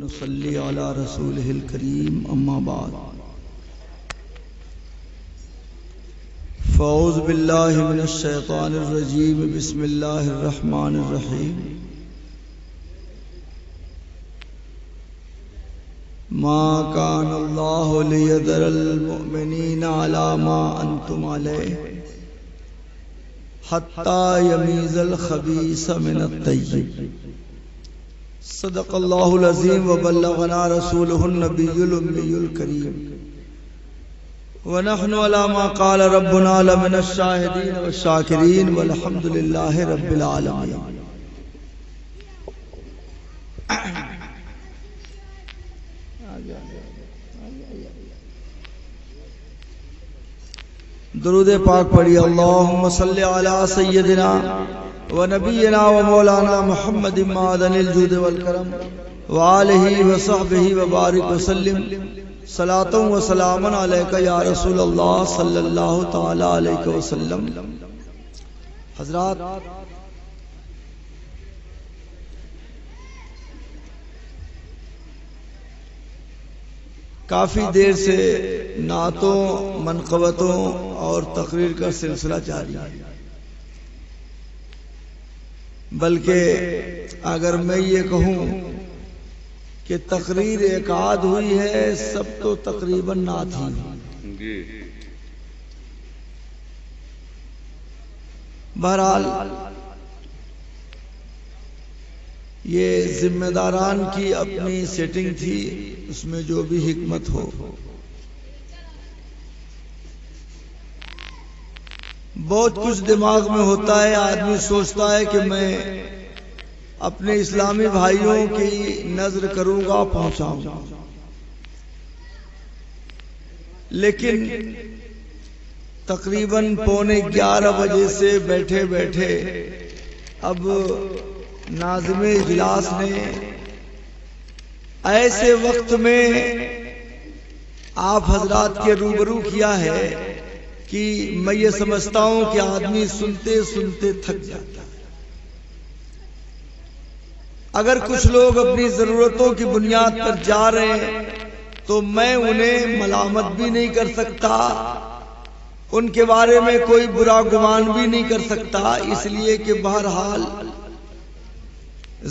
ونصلي على رسوله الكريم أما بعد فأعوذ بالله من الشيطان الرجيم بسم الله الرحمن الرحيم ما كان الله ليذر المؤمنين على ما أنتم عليه حتى يميز الخبيث من الطيب صدق الله العظيم وبلغنا رسوله النبي الأمي الكريم ونحن على ما قال ربنا لمن الشاهدين والشاكرين والحمد لله رب العالمين. درود پاک پڑھی. اللہم صلی علی سیدنا و نبینا و مولانا محمد معدن الجود والکرم وآلہ و صحبہ و بارک وسلم. صلاۃ و سلام علیکہ یا رسول اللہ صلی اللہ تعالی علیہ وسلم. حضرات، کافی دیر سے نعتوں، منقبتوں اور تقریر کا سلسلہ جاری ہے. بلکہ اگر میں یہ کہوں کہ تقریر ایک آدھ ہوئی ہے، سب تو تقریباً نعت ہی. بہرحال یہ ذمہ داران کی اپنی سیٹنگ تھی، اس میں جو بھی حکمت ہو. بہت کچھ دماغ میں ہوتا ہے، آدمی سوچتا ہے کہ میں اپنے اسلامی بھائیوں کی نظر کروں گا، پہنچاؤں گا، لیکن تقریباً 11:15 بجے سے بیٹھے بیٹھے اب ناظم اجلاس نے ایسے وقت میں آپ حضرات کے روبرو کیا ہے کہ میں یہ سمجھتا ہوں کہ آدمی سنتے سنتے تھک جاتا ہے. اگر کچھ لوگ اپنی ضرورتوں کی بنیاد پر جا رہے ہیں تو میں انہیں ملامت بھی نہیں کر سکتا، ان کے بارے میں کوئی برا گمان بھی نہیں کر سکتا، اس لیے کہ بہرحال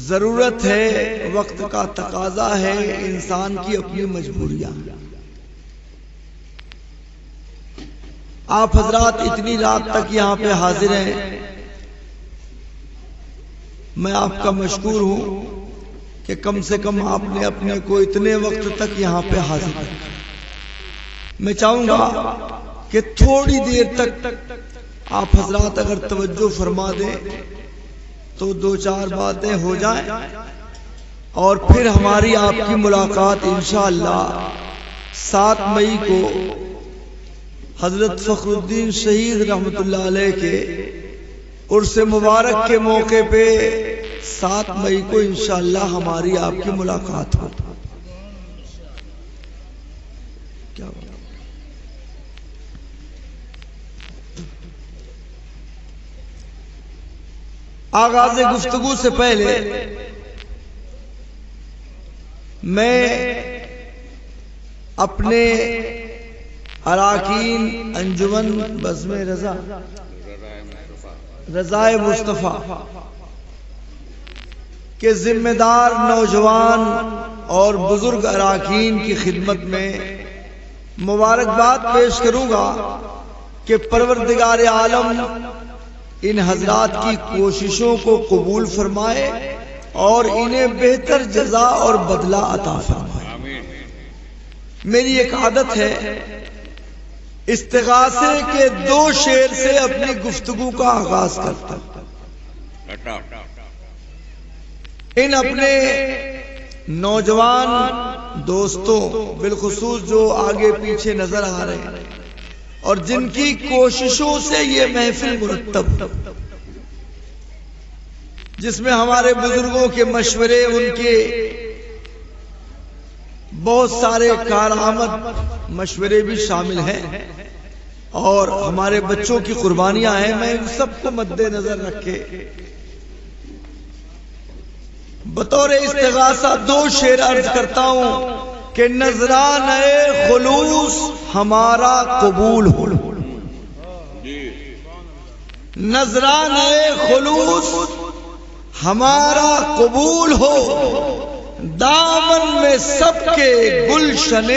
ضرورت ہے، وقت کا تقاضا ہے، انسان کی اپنی مجبوریاں. آپ حضرات اتنی رات تک یہاں پہ حاضر ہیں، میں آپ کا مشکور ہوں کہ کم سے کم آپ نے اپنے کو اتنے وقت تک یہاں پہ حاضر ہے. میں چاہوں گا کہ تھوڑی دیر تک آپ حضرات اگر توجہ فرما دیں تو 2-4 باتیں ہو جائیں اور پھر ہماری آپ کی ملاقات انشاءاللہ 7 مئی کو حضرت فخر الدین شہید رحمت اللہ علیہ کے عرس مبارک کے موقع پہ 7 مئی کو انشاءاللہ ہماری آپ کی ملاقات ہو. کیا بات؟ آغاز گفتگو سے پہلے میں اپنے اراکین انجمن بزم رضائے مصطفیٰ کے ذمہ دار نوجوان اور بزرگ اراکین کی خدمت میں مبارکباد پیش کروں گا کہ پروردگار عالم ان حضرات کی کوششوں کو قبول فرمائے اور انہیں بہتر جزا اور بدلہ عطا فرمائے. میری ایک عادت ہے استغاثے کے 2 شعر سے اپنی گفتگو کا آغاز کرتا ہوں. ان اپنے نوجوان دوستوں بالخصوص جو آگے پیچھے نظر آ رہے ہیں اور جن کی کوششوں سے یہ محفل مرتب، جس میں ہمارے بزرگوں کے مشورے، ان کے بہت سارے کارآمد مشورے بھی شامل ہیں اور ہمارے بچوں کی قربانیاں ہیں. میں ان سب کو مد نظر رکھ کے بطور استغاثہ 2 شعر عرض کرتا ہوں کہ نذرانہ خلوص ہمارا قبول ہو، نذرانہ خلوص ہمارا قبول ہو، دامن میں سب کے گلشن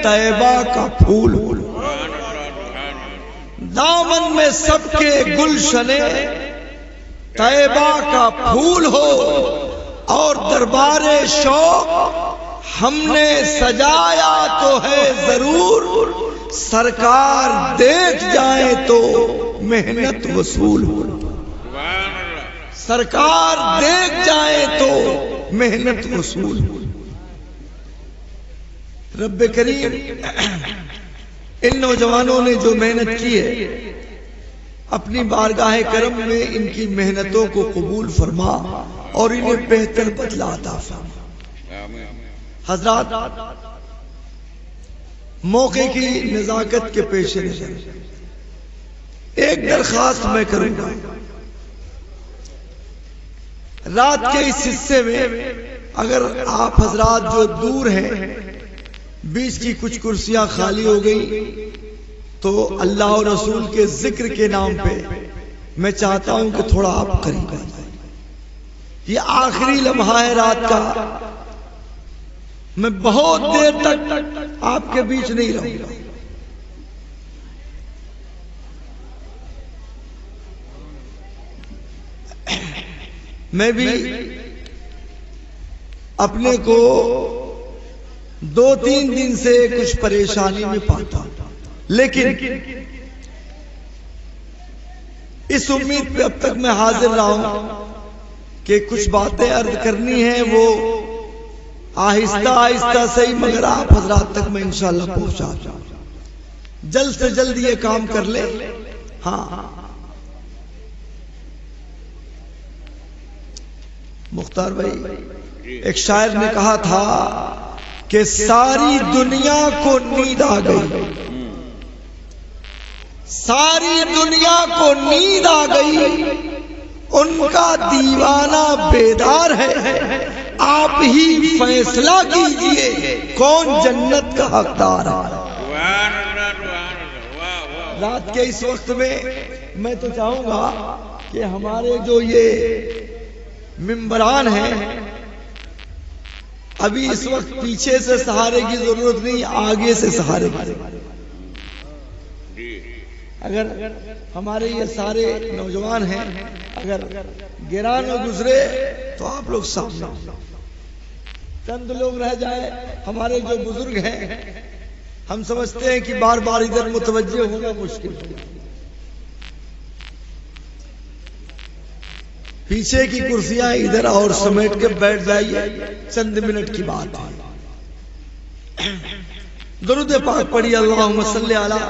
طیبہ کا پھول ہو، دامن میں سب کے گلشن طیبہ کا پھول ہو، اور دربار شوق ہم نے سجایا تو ہے ضرور، سرکار دیکھ جائیں تو محنت وصول ہو، سرکار دیکھ جائیں تو محنت وصول ہو۔ رب کریم ان نوجوانوں نے جو محنت کی ہے، اپنی بارگاہ کرم میں ان کی محنتوں کو قبول فرما اور انہیں بہتر بدلہ عطا فرما۔ حضرات، موقع کی نزاکت کے پیش نظر ایک درخواست میں کروں گا، رات کے اس حصے میں اگر آپ حضرات جو دور ہیں، بیچ کی کچھ کرسیاں خالی ہو گئی تو اللہ اور رسول کے ذکر کے نام پہ میں چاہتا ہوں کہ تھوڑا آپ قریب آ جائیں۔ یہ آخری لمحہ ہے رات کا، میں بہت دیر تک آپ کے بیچ نہیں رہوں گا۔ میں بھی اپنے کو 2-3 دن سے کچھ پریشانی میں پاتا ہوں، لیکن اس امید پہ اب تک میں حاضر رہا ہوں کہ کچھ باتیں عرض کرنی ہیں، وہ آہستہ آہستہ صحیح مگر آپ حضرات تک میں انشاءاللہ پہنچا جاؤں۔ جلد سے جلد یہ کام کر لے۔ ہاں، مختار بھائی، ایک شاعر نے کہا تھا کہ ساری دنیا کو نیند آ گئی، ساری دنیا کو نیند آ گئی، ان کا دیوانہ بیدار ہے، آپ ہی فیصلہ کیجئے کون جنت کا حقدار ہے۔ رات کے اس وقت میں تو چاہوں گا کہ ہمارے جو یہ ممبران ہیں، ابھی اس وقت پیچھے سے سہارے کی ضرورت نہیں، آگے سے سہارے کی۔ اگر ہمارے یہ سارے نوجوان ہیں اگر گران میں گزرے تو آپ لوگ سامنے، چند لوگ رہ جائے، ہمارے جو بزرگ ہیں ہم سمجھتے ہیں کہ بار بار ادھر متوجہ ہونا مشکل ہے۔ پیچھے کی کرسیاں ادھر اور سمیٹ کے بیٹھ جائیے، چند منٹ کی بات ہے۔ درود پاک پڑھی، اللہم صلی علی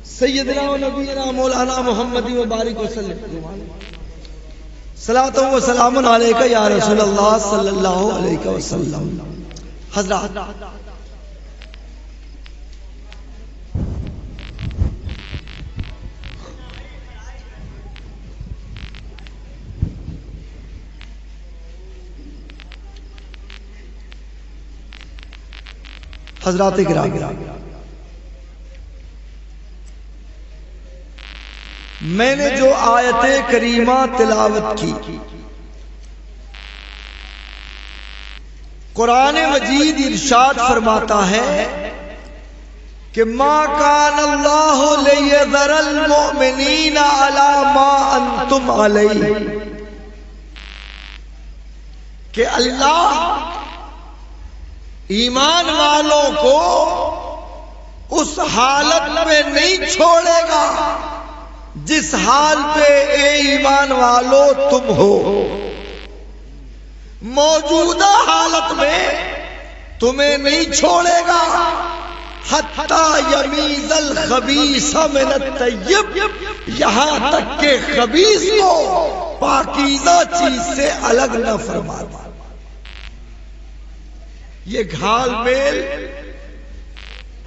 سیدنا و نبینا مولانا محمد مبارک وسلم، صلاۃ و سلام علیکہ یا رسول اللہ صلی اللہ علیہ وسلم۔ حضرات، حضرات گرامی، میں نے جو آیت کریمہ تلاوت کی، قرآن مجید ارشاد فرماتا ہے کہ ما کان اللہ لیذر المؤمنین علی ما انتم علیہ، کہ اللہ ایمان والوں کو اس حالت میں نہیں چھوڑے گا جس حال پہ اے ایمان والو تم ہو۔ موجودہ حالت میں تمہیں نہیں چھوڑے گا حتی یمیز الخبیث من الطیب، یہاں تک کہ خبیث کو پاکیزہ چیز سے الگ نہ فرما دے۔ یہ گھال میل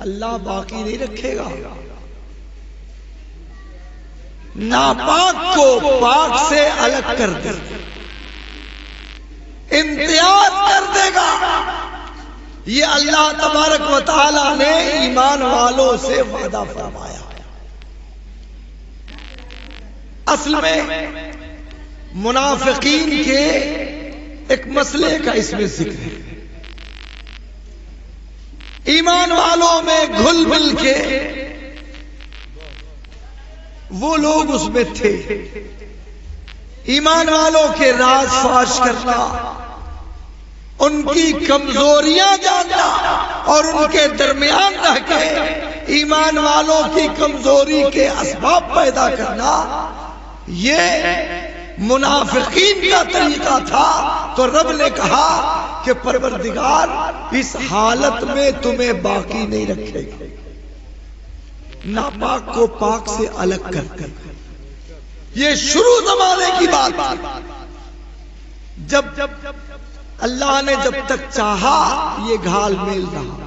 اللہ باقی نہیں رکھے گا، ناپاک کو پاک سے الگ کر دے۔ امتیاز کر دے گا. یہ اللہ تبارک و تعالی نے ایمان والوں سے وعدہ فرمایا. اصل میں منافقین کے ایک مسئلے کا اس میں ذکر ہے. ایمان والوں میں گھل مل کے وہ لوگ اس میں تھے. ایمان والوں کے راز فاش کرنا، ان کی کمزوریاں جاننا اور ان کے درمیان رہ کے ایمان والوں کی کمزوری کے اسباب پیدا کرنا، یہ منافقین کا طریقہ تھا. تو رب نے کہا کہ پروردگار اس حالت میں تمہیں باقی نہیں رکھے گا. ناپاک کو پاک سے الگ کر کر یہ شروع زمانے کی بات تھی. جب اللہ نے جب تک چاہا یہ گھال میل رہا،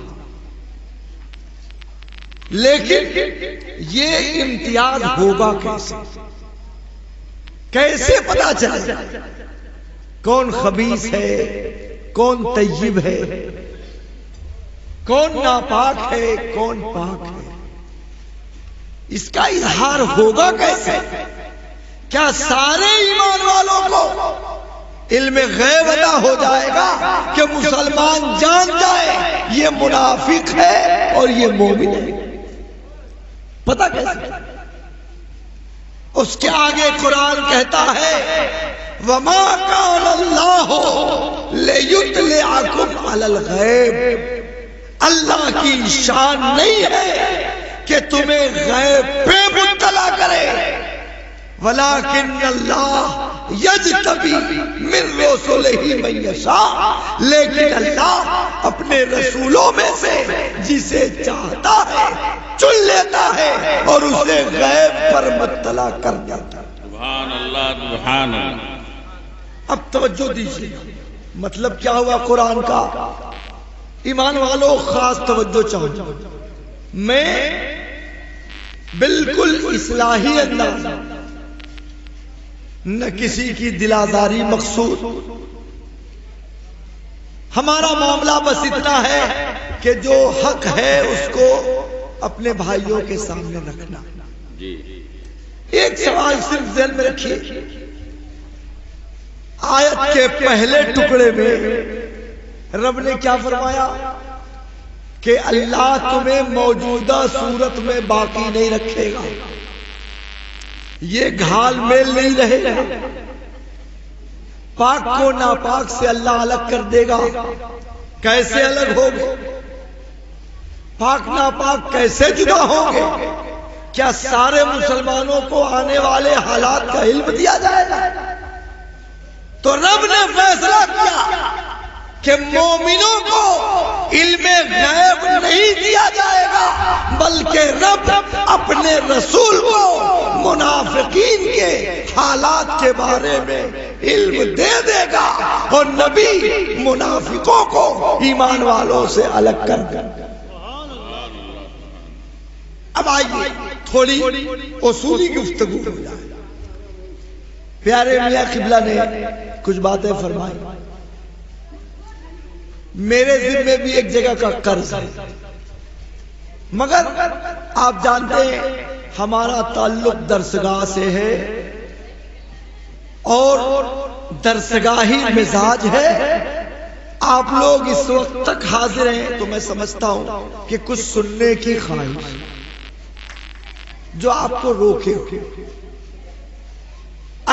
لیکن یہ امتیاز ہوگا کیسے؟ کیسے پتا چلے کون خبیث ہے، کون طیب ہے، کون ناپاک ہے، کون پاک ہے؟ اس کا اظہار ہوگا کیسے؟ کیا سارے ایمان والوں کو علم غیب عطا ہو جائے گا کہ مسلمان جان جائے یہ منافق ہے اور یہ مومن ہے؟ پتہ کیسے؟ اس کے آگے قرآن کہتا ہے وَمَا كَانَ اللَّهُ لِيُطْلِعَكُمْ عَلَى الْغَيْبِ. اللہ کی شان نہیں ہے کہ تمہیں غیب پہ مطلع کرے، وَلَكِنَّ اللَّهَ يَجْتَبِي مِن رُّسُلِهِ مَن يَشَاءُ. لیکن اللہ اپنے رسولوں میں سے جسے چاہتا ہے چن لیتا ہے اور اسے غیب پر مطلع کر دیتا ہے. سبحان اللہ سبحان اللہ. اب توجہ دیجیے، مطلب کیا ہوا قرآن کا؟ ایمان والوں خاص توجہ چاہوں. میں بالکل اصلاحی انداز، نہ کسی کی دلازاری مقصود. ہمارا معاملہ بس اتنا ہے کہ جو حق ہے اس کو اپنے بھائیوں کے سامنے رکھنا. ایک سوال صرف ذہن میں رکھیے. آیت کے پہلے ٹکڑے میں رب نے کیا فرمایا کہ اللہ تمہیں موجودہ صورت میں باقی نہیں رکھے گا، یہ گھال میل نہیں رہے گا، پاک کو ناپاک سے اللہ الگ کر دے گا. کیسے الگ ہوگے؟ پاک ناپاک کیسے جدا ہوں گے؟ کیا سارے مسلمانوں کو آنے والے حالات کا علم دیا جائے گا؟ تو رب نے فیصلہ کیا کہ مومنوں کو علم غیب نہیں دیا جائے گا، بلکہ رب اپنے رسول کو منافقین کے حالات کے بارے میں علم دے دے گا اور نبی منافقوں کو ایمان والوں سے الگ کر دے گا. اب آئیے تھوڑی اصولی گفتگو ہو جائے. پیارے میاں قبلہ نے کچھ باتیں فرمائی. میرے ذمہ بھی ایک جگہ کا قرض ہے، مگر آپ جانتے ہیں ہمارا تعلق درسگاہ سے ہے اور درسگاہی مزاج ہے. آپ لوگ اس وقت تک حاضر ہیں تو میں سمجھتا ہوں کہ کچھ سننے کی خواہش جو آپ کو روکے.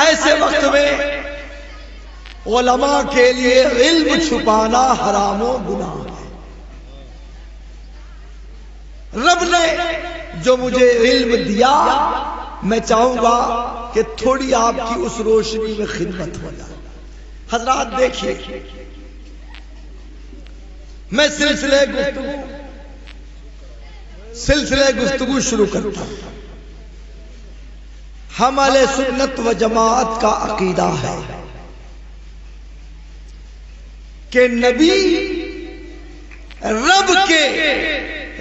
ایسے وقت میں علماء کے لیے علم چھپانا حرام و گناہ ہے. رب نے جو مجھے علم دیا میں چاہوں گا کہ تھوڑی آپ کی اس روشنی میں خدمت ہو جائے. حضرات دیکھیے، میں سلسلے گفتگو شروع کرتا ہوں. ہم اہل سنت و جماعت کا عقیدہ ہے کہ نبی رب کے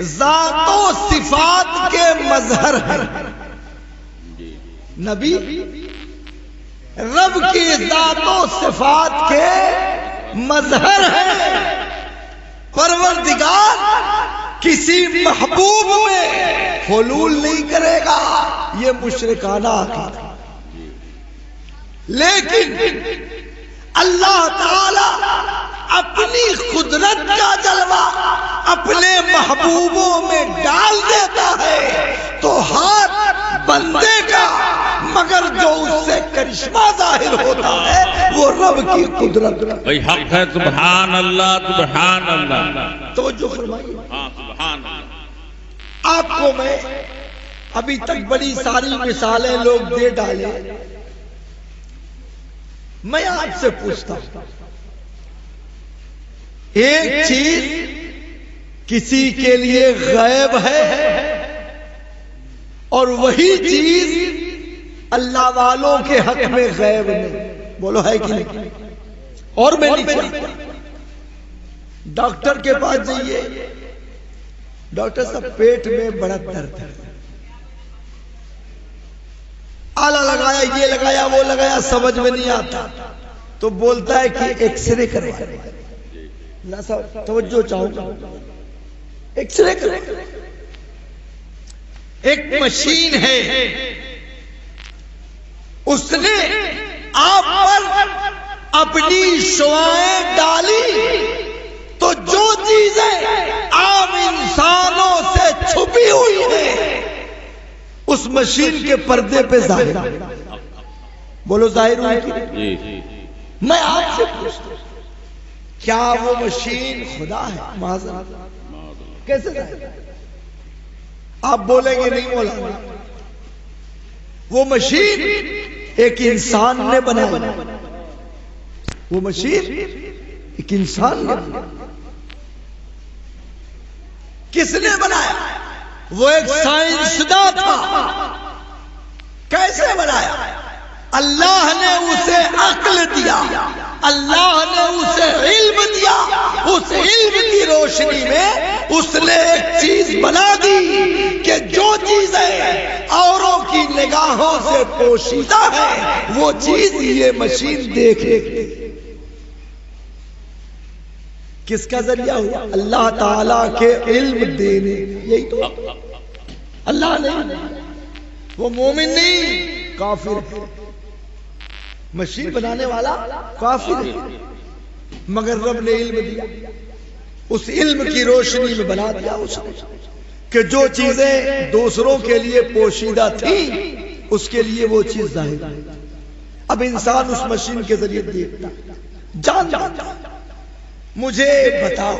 ذات و صفات کے مظہر ہیں. نبی رب کی ذات و صفات کے مظہر ہے. پروردگار کسی محبوب میں حلول نہیں کرے گا، یہ مشرکانہ عقیدہ. لیکن اللہ تعالی اپنی قدرت کا جلوہ اپنے محبوبوں میں ڈال دیتا ہے تو ہاتھ بندے کا، مگر جو اس سے کرشمہ ظاہر ہوتا ہے وہ رب کی قدرت. بھائی حق ہے. سبحان اللہ سبحان اللہ. توجہ فرمائیے. ہاں سبحان اللہ. آپ کو میں ابھی تک بڑی ساری مثالیں لوگ دے ڈالے. میں آپ سے پوچھتا ہوں، ایک چیز کسی کے لیے غیب ہے اور وہی چیز اللہ والوں کے حق میں غیب نہیں. بولو ہے کہ نہیں؟ اور میں نہیں چاہتا ڈاکٹر کے پاس جائیے، ڈاکٹر صاحب پیٹ میں بڑا درد ہے، آلہ لگایا، یہ لگایا وہ لگایا، سمجھ میں نہیں آتا تو بولتا ہے کہ ایکس رے کرے. نا صاحب توجہ چاہوں، ایکس رے کرے. ایک مشین ہے، اس نے آپ پر اپنی شعاعیں ڈالی تو جو چیزیں عام انسانوں سے چھپی ہوئی ہیں اس مشین کے پردے پہ ظاہر. بولو ظاہر ہوئی. میں آپ سے پوچھتا ہوں، کیا وہ مشین خدا ہے؟ معاذ کیسے ظاہر؟ آپ بولیں گے نہیں مولانا، وہ مشین ایک انسان نے بنائی. وہ مشین ایک انسان نے بنائی. کس نے بنایا؟ وہ ایک سائنسداں تھا. کیسے بنایا؟ اللہ نے اسے عقل دیا، اللہ نے اسے علم دیا. اس علم کی روشنی میں اس نے ایک چیز بنا دی کہ جو چیزیں اوروں کی نگاہوں سے پوشیدہ ہے وہ چیز یہ مشین دیکھے. کس کا ذریعہ ہوا؟ اللہ تعالیٰ کے علم دینے. یہی تو اللہ نے، وہ مومن نہیں کافر ہے. مشین بنانے والا کافر ہے، مگر رب نے علم دیا، اس علم کی روشنی میں بنا دیا اس نے کہ جو چیزیں دوسروں کے لیے پوشیدہ تھیں اس کے لیے وہ چیز ظاہر ہے. اب انسان اس مشین کے ذریعے دیکھتا. جان مجھے بتاؤ،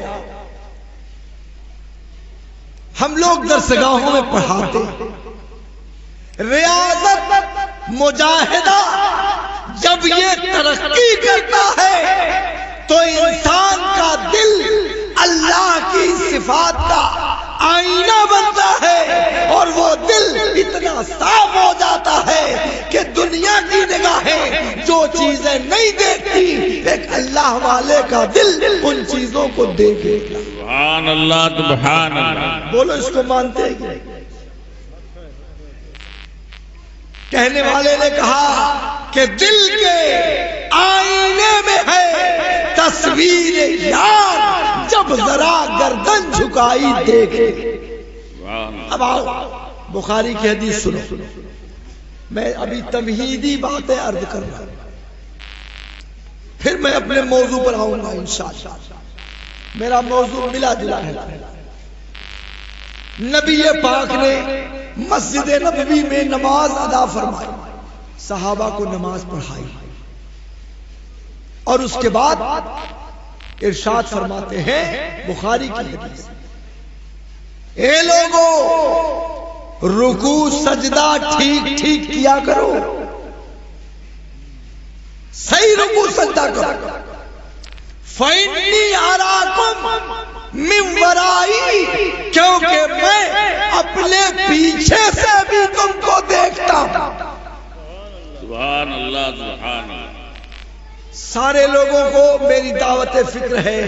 ہم لوگ درسگاہوں میں پڑھاتے ریاضت مجاہدہ جب یہ ترقی کرتا ہے تو انسان کا دل اللہ کی صفات کا آئینہ بنتا ہے اور وہ دل اتنا صاف ہو جاتا ہے کہ دنیا کی نگاہیں جو چیزیں نہیں دیکھتی ایک اللہ والے کا دل ان چیزوں کو دیکھے. سبحان اللہ سبحان اللہ. بولو اس کو مانتے ہیں؟ کہنے والے نے کہا کہ دل کے آئینے میں ہے تصویر یار جب ذرا گردن جھکائی دیکھے. اب آؤ بخاری کی حدیث سنو. میں ابھی تمہیدی باتیں عرض کر رہا ہوں، پھر میں اپنے موضوع پر آؤں گا انشاءاللہ. میرا موضوع ملا جلا ہے. نبی پاک نے مسجد نبوی میں نماز ادا فرمائی، صحابہ کو نماز پڑھائی اور اس کے بعد ارشاد فرماتے ہیں بخاری کی حدیث، اے لوگوں رکوع سجدہ ٹھیک ٹھیک کیا کرو، صحیح رکوع سجدہ کرو. فَإِنِّي أَرَاكُمْ مِنْ وَرَائِي، کیونکہ میں اپنے پیچھے سے بھی تم کو دیکھتا ہوں. سبحان اللہ سبحان اللہ. سارے لوگوں کو میری دعوت فکر ہے.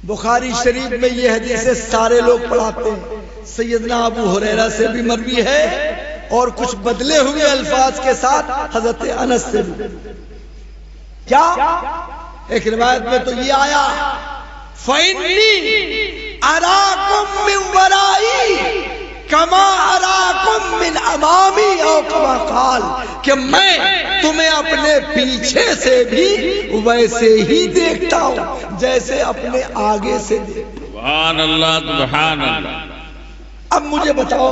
بخاری شریف میں یہ حدیثیں سارے لوگ پڑھاتے ہیں. سیدنا ابو ہریرہ سے بھی مروی ہے اور کچھ بدلے ہوئے الفاظ کے ساتھ حضرت انس سے بھی. کیا؟ ایک روایت میں تو یہ آیا فَإِنِّي أَرَاكُم مِّن وَرَائِي كَمَا أَرَاكُم مِّن أَمَامِي او كما قال کہ میں تمہیں اپنے پیچھے سے بھی ویسے ہی دیکھتا ہوں جیسے اپنے آگے سے دیکھتا ہوں۔ سبحان اللہ سبحان اللہ۔ اب مجھے بتاؤ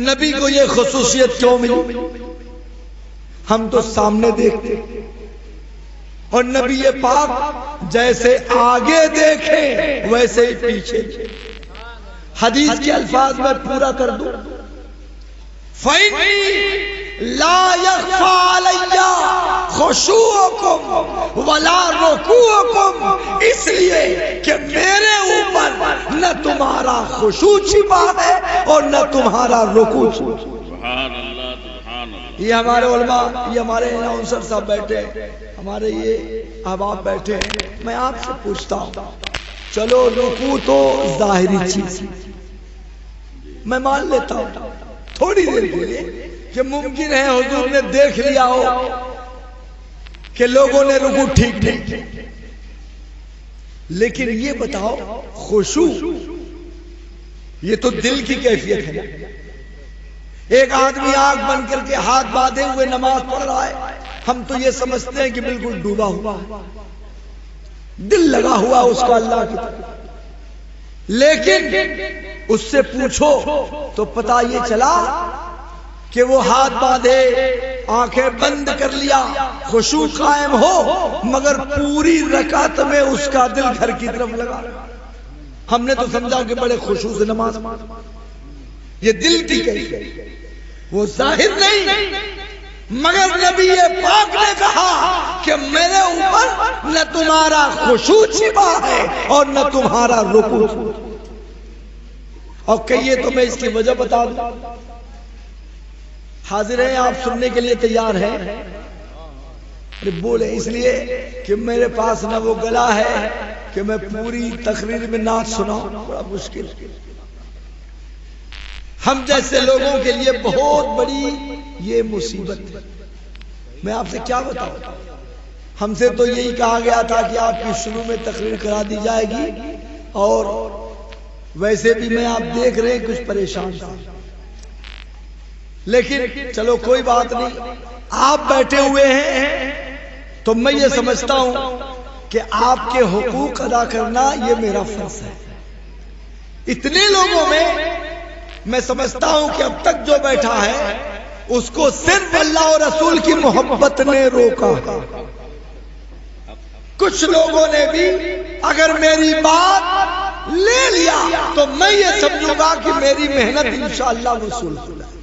نبی کو یہ خصوصیت کیوں ملی؟ ہم تو سامنے دیکھتے اور نبی پاک جیسے آگے دیکھے ویسے ہی پیچھے۔ حدیث کے الفاظ میں پورا کر دوں، فَإِنِّي لَا يَخْفَى عَلَيَّ خُشُوعُكُمْ وَلَا رُكُوعُكُمْ، اس لیے کہ میرے اوپر نہ تمہارا خشوع چھپا ہے اور نہ تمہارا رکوع چھپا۔ سبحان اللہ سبحان اللہ۔ یہ ہمارے علماء، یہ ہمارے اناؤنسر صاحب بیٹھے ہیں، ہمارے یہ احباب بیٹھے ہیں، میں آپ سے پوچھتا ہوں، چلو رکوع تو ظاہری چیز میں مان لیتا ہوں تھوڑی دیر کے لیے کہ ممکن ہے حضور نے دیکھ لیا ہو کہ لوگوں نے رکوع ٹھیک نہیں، لیکن یہ بتاؤ خشوع یہ تو دل کی کیفیت ہے۔ ایک آدمی آنکھ بند کر کے ہاتھ باندھے ہوئے نماز پڑھ رہا ہے، ہم تو یہ سمجھتے ہیں کہ بالکل ڈوبا ہوا ہے، دل لگا ہوا اس کا اللہ کی طرف، لیکن اس سے پوچھو تو پتہ یہ چلا کہ وہ ہاتھ باندھے آنکھیں بند کر لیا، خشوع قائم ہو، مگر پوری رکعت میں اس کا دل گھر کی طرف لگا۔ ہم نے تو سمجھا کہ بڑے خشوع سے نماز، یہ دل کی کیفیت، وہ ظاہر نہیں، مگر نبی پاک نے کہا کہ میرے اوپر نہ تمہارا خشوع چھپا ہے اور نہ تمہارا رکوع۔ اور کہیے تو میں اس کی وجہ بتا دوں، حاضر ہیں آپ سننے کے لیے تیار ہیں؟ ارے بولے، اس لیے کہ میرے پاس نہ وہ گلا ہے کہ میں پوری تقریر میں نعت سناؤں، بڑا مشکل۔ ہم جیسے لوگوں کے لیے بہت بڑی یہ مصیبت ہے۔ میں آپ سے کیا بتاؤں، ہم سے تو یہی کہا گیا تھا کہ آپ کی شروع میں تقریر کرا دی جائے گی، اور ویسے بھی میں آپ دیکھ رہے ہیں کچھ پریشان تھا، لیکن چلو کوئی بات نہیں، آپ بیٹھے ہوئے ہیں تو میں یہ سمجھتا ہوں کہ آپ کے حقوق ادا کرنا یہ میرا فرض ہے۔ اتنے لوگوں میں میں سمجھتا ہوں کہ اب تک جو بیٹھا ہے اس کو صرف اللہ اور رسول کی محبت نے روکا۔ کچھ لوگوں نے بھی اگر میری بات لے لیا تو میں یہ سمجھوں گا کہ میری محنت انشاءاللہ وصول ہو جائے۔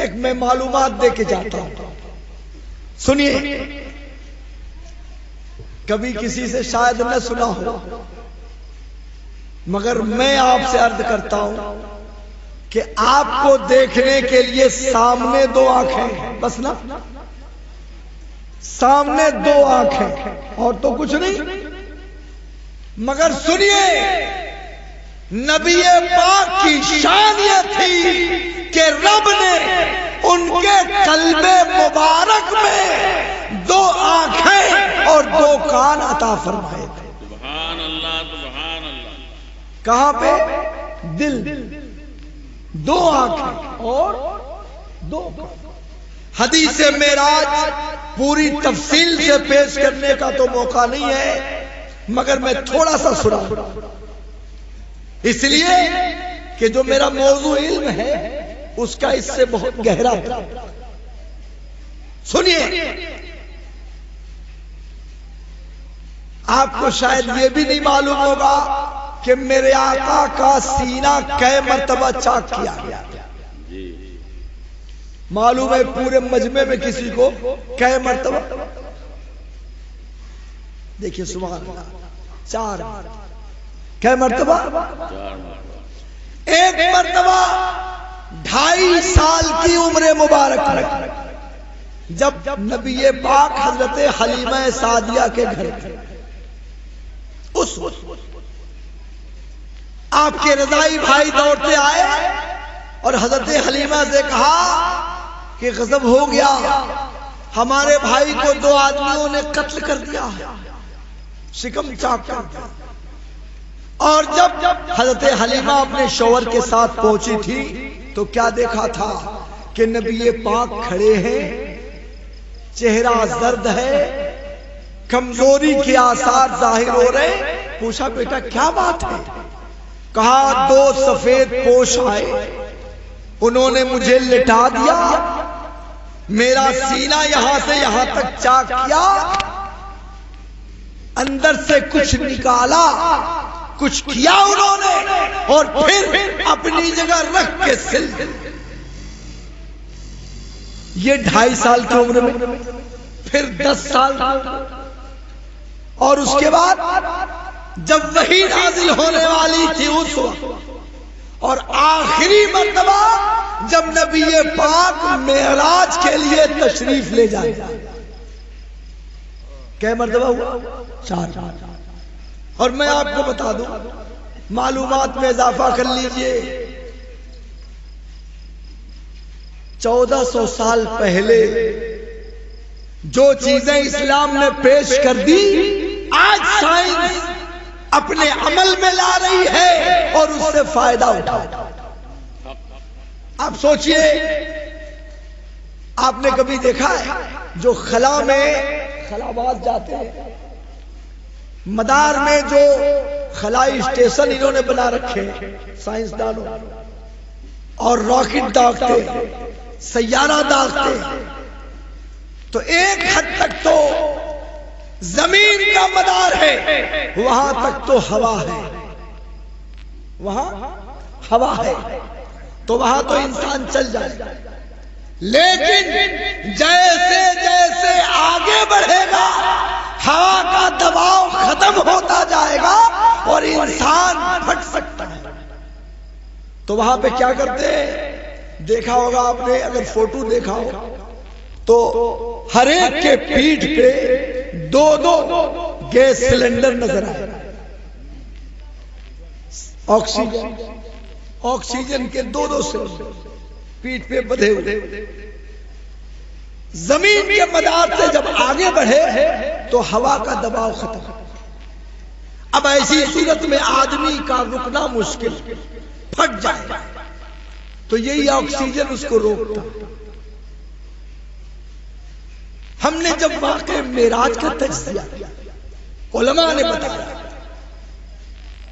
ایک میں معلومات دے کے جاتا ہوں، سنیے، کبھی کسی سے شاید نہ سنا ہو، مگر میں آپ سے عرض کرتا ہوں کہ آپ کو دیکھنے کے لیے سامنے دو آنکھیں، بس نا، سامنے دو آنکھیں اور تو کچھ نہیں، مگر سنیے، نبی پاک کی شان یہ تھی کہ رب نے ان کے قلب مبارک میں دو آنکھیں اور دو کان عطا فرمائے تھے۔ سبحان اللہ سبحان اللہ۔ کہاں پہ؟ دل، دو آنکھیں اور دو کان۔ حدیث معراج پوری تفصیل سے پیش کرنے کا تو موقع نہیں ہے، مگر میں تھوڑا سا سناؤں، اس لیے کہ جو میرا موضوع علم ہے اس کا اس سے بہت گہرا ہے۔ سنیے، آپ کو شاید یہ بھی نہیں معلوم ہوگا کہ میرے آقا کا سینہ کئے مرتبہ چاک کیا گیا، معلوم ہے پورے مجمع میں کسی کو کئے مرتبہ؟ دیکھیے سبحان اللہ، 4 کئے مرتبہ؟ ایک مرتبہ 2.5 سال کی عمر مبارک میں جب نبی پاک حضرت حلیمہ سعدیہ کے گھر تھے، اس آپ کے رضائی بھائی دوڑتے آئے اور حضرت حلیمہ سے کہا کہ غضب ہو گیا، ہمارے بھائی کو 2 آدمیوں نے قتل کر دیا، شکم چاک کر دیا۔ اور جب حضرت حلیمہ اپنے شوہر کے ساتھ پہنچی تھی تو کیا دیکھا تھا کہ نبی پاک کھڑے ہیں، چہرہ زرد ہے، کمزوری کے آثار ظاہر ہو رہے۔ پوچھا بیٹا کیا بات ہے؟ کہا 2 سفید پوش آئے، انہوں نے مجھے لٹا دیا، میرا سینہ یہاں سے یہاں تک چاک کیا، اندر سے کچھ نکالا، کچھ کیا انہوں نے، اور پھر اپنی جگہ رکھ کے سل دیا۔ یہ 2.5 سال کی عمر میں، پھر 10 سال، اور اس کے بعد جب وحی نازل ہونے والی تھی اس وقت، اور آخری مرتبہ جب نبی پاک معراج کے لیے تشریف لے جائے، کیا مرتبہ ہوا؟ 4۔ اور میں آپ کو بتا دوں، معلومات میں اضافہ کر لیجئے، 1400 سال پہلے جو چیزیں اسلام نے پیش کر دی، آج سائنس اپنے عمل میں لا رہی ہے اور اس سے فائدہ اٹھا۔ آپ سوچئے، آپ نے کبھی دیکھا ہے جو خلا میں خلابات جاتے ہیں، مدار میں جو خلائی اسٹیشن انہوں نے بنا رکھے سائنسدانوں، اور راکٹ داغتے، سیارہ داغتے، تو ایک حد تک تو زمین کا مدار ہے، وہاں تک تو ہوا ہے، وہاں ہوا ہے، تو وہاں تو انسان چل جائے، لیکن جیسے جیسے آگے بڑھے گا ہوا کا دباؤ ختم ہوتا جائے گا اور انسان پھٹ سکتا ہے۔ تو وہاں پہ کیا کرتے ہیں؟ دیکھا ہوگا آپ نے، اگر فوٹو دیکھا ہو تو ہر ایک کے پیٹھ پہ 2 گیس سلنڈر نظر آئے، آکسیجن کے 2 سلنڈر پیٹھ پہ بدھے ہوئے۔ زمین کے مدار سے جب آگے بڑھے تو ہوا کا دباؤ ختم۔ اب ایسی صورت میں آدمی کا رکنا مشکل، پھٹ جائے، تو یہی آکسیجن اس کو روکتا۔ ہم نے جب واقع معراج کا تجزیہ کیا، علماء نے بتایا،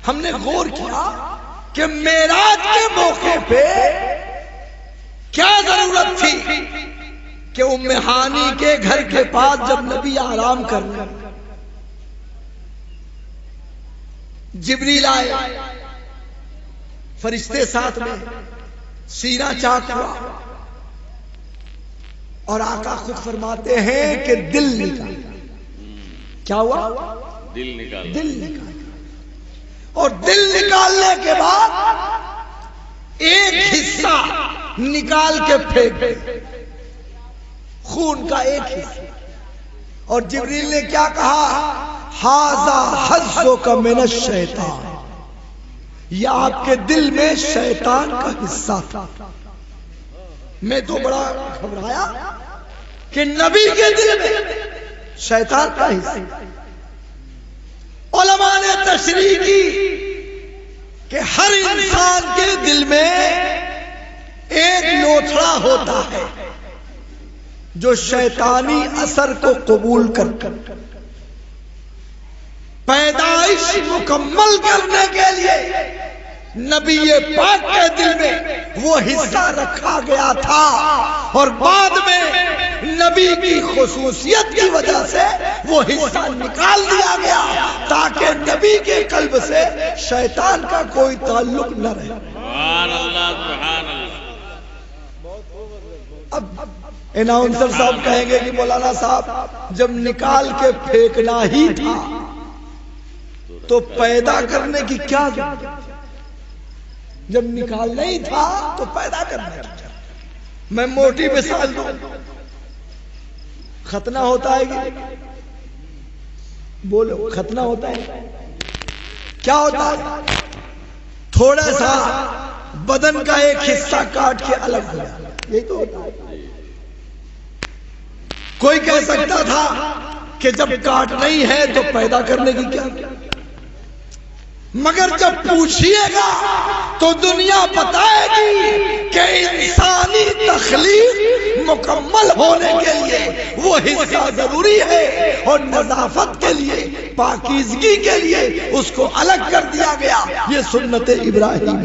ہم نے غور کیا کہ معراج کے موقع پہ کیا ضرورت تھی کہ ام ہانی کے گھر کے پاس جب نبی آرام کر رہے، جبریل آئے، فرشتے ساتھ میں، سینہ چاک ہوا، اور آقا خود فرماتے ہیں کہ دل نکال۔ کیا ہوا؟ دل نکال۔ اور دل نکالنے کے بعد ایک حصہ نکال کے پھینک، خون کا ایک حصہ، اور جبریل نے کیا کہا؟ ھذا حظک من الشیطان، یہ آپ کے دل میں شیطان کا حصہ تھا۔ میں تو بڑا گھبرایا کہ نبی کے دل میں شیطان کا حصہ۔ علماء نے تشریح کی کہ ہر انسان کے دل میں ایک لوتھڑا ہوتا ہے جو شیطانی اثر کو قبول کر پیدائش مکمل کرنے کے لیے نبی پاک کے دل میں وہ حصہ رکھا گیا تھا، اور بعد میں نبی کی خصوصیت کی وجہ سے وہ حصہ نکال دیا گیا تاکہ نبی کے قلب سے شیطان کا کوئی تعلق نہ رہے۔ سبحان اللہ، سبحان اللہ۔ اب اناؤنسر صاحب کہیں گے کہ مولانا صاحب جب نکال کے پھینکنا ہی تھا تو پیدا کرنے کی کیا ضرورت؟ جب نکالنا ہی تھا تو پیدا کرنے کی۔ میں موٹی مثال دوں، ختنہ ہوتا ہے کہ بولو، ختنہ ہوتا ہے، کیا ہوتا ہے؟ تھوڑا سا بدن کا ایک حصہ کاٹ کے الگ ہو جاتا ہے، یہی تو ہوتا ہے۔ کوئی کہہ سکتا تھا کہ جب کاٹ نہیں ہے تو پیدا کرنے کی کیا، مگر جب پوچھئے گا تو دنیا بتائے گی کہ انسانی تخلیق مکمل ہونے کے لیے وہ حصہ ضروری ہے، اور نظافت کے لیے، پاکیزگی کے لیے اس کو الگ کر دیا گیا۔ یہ سنت ابراہیم۔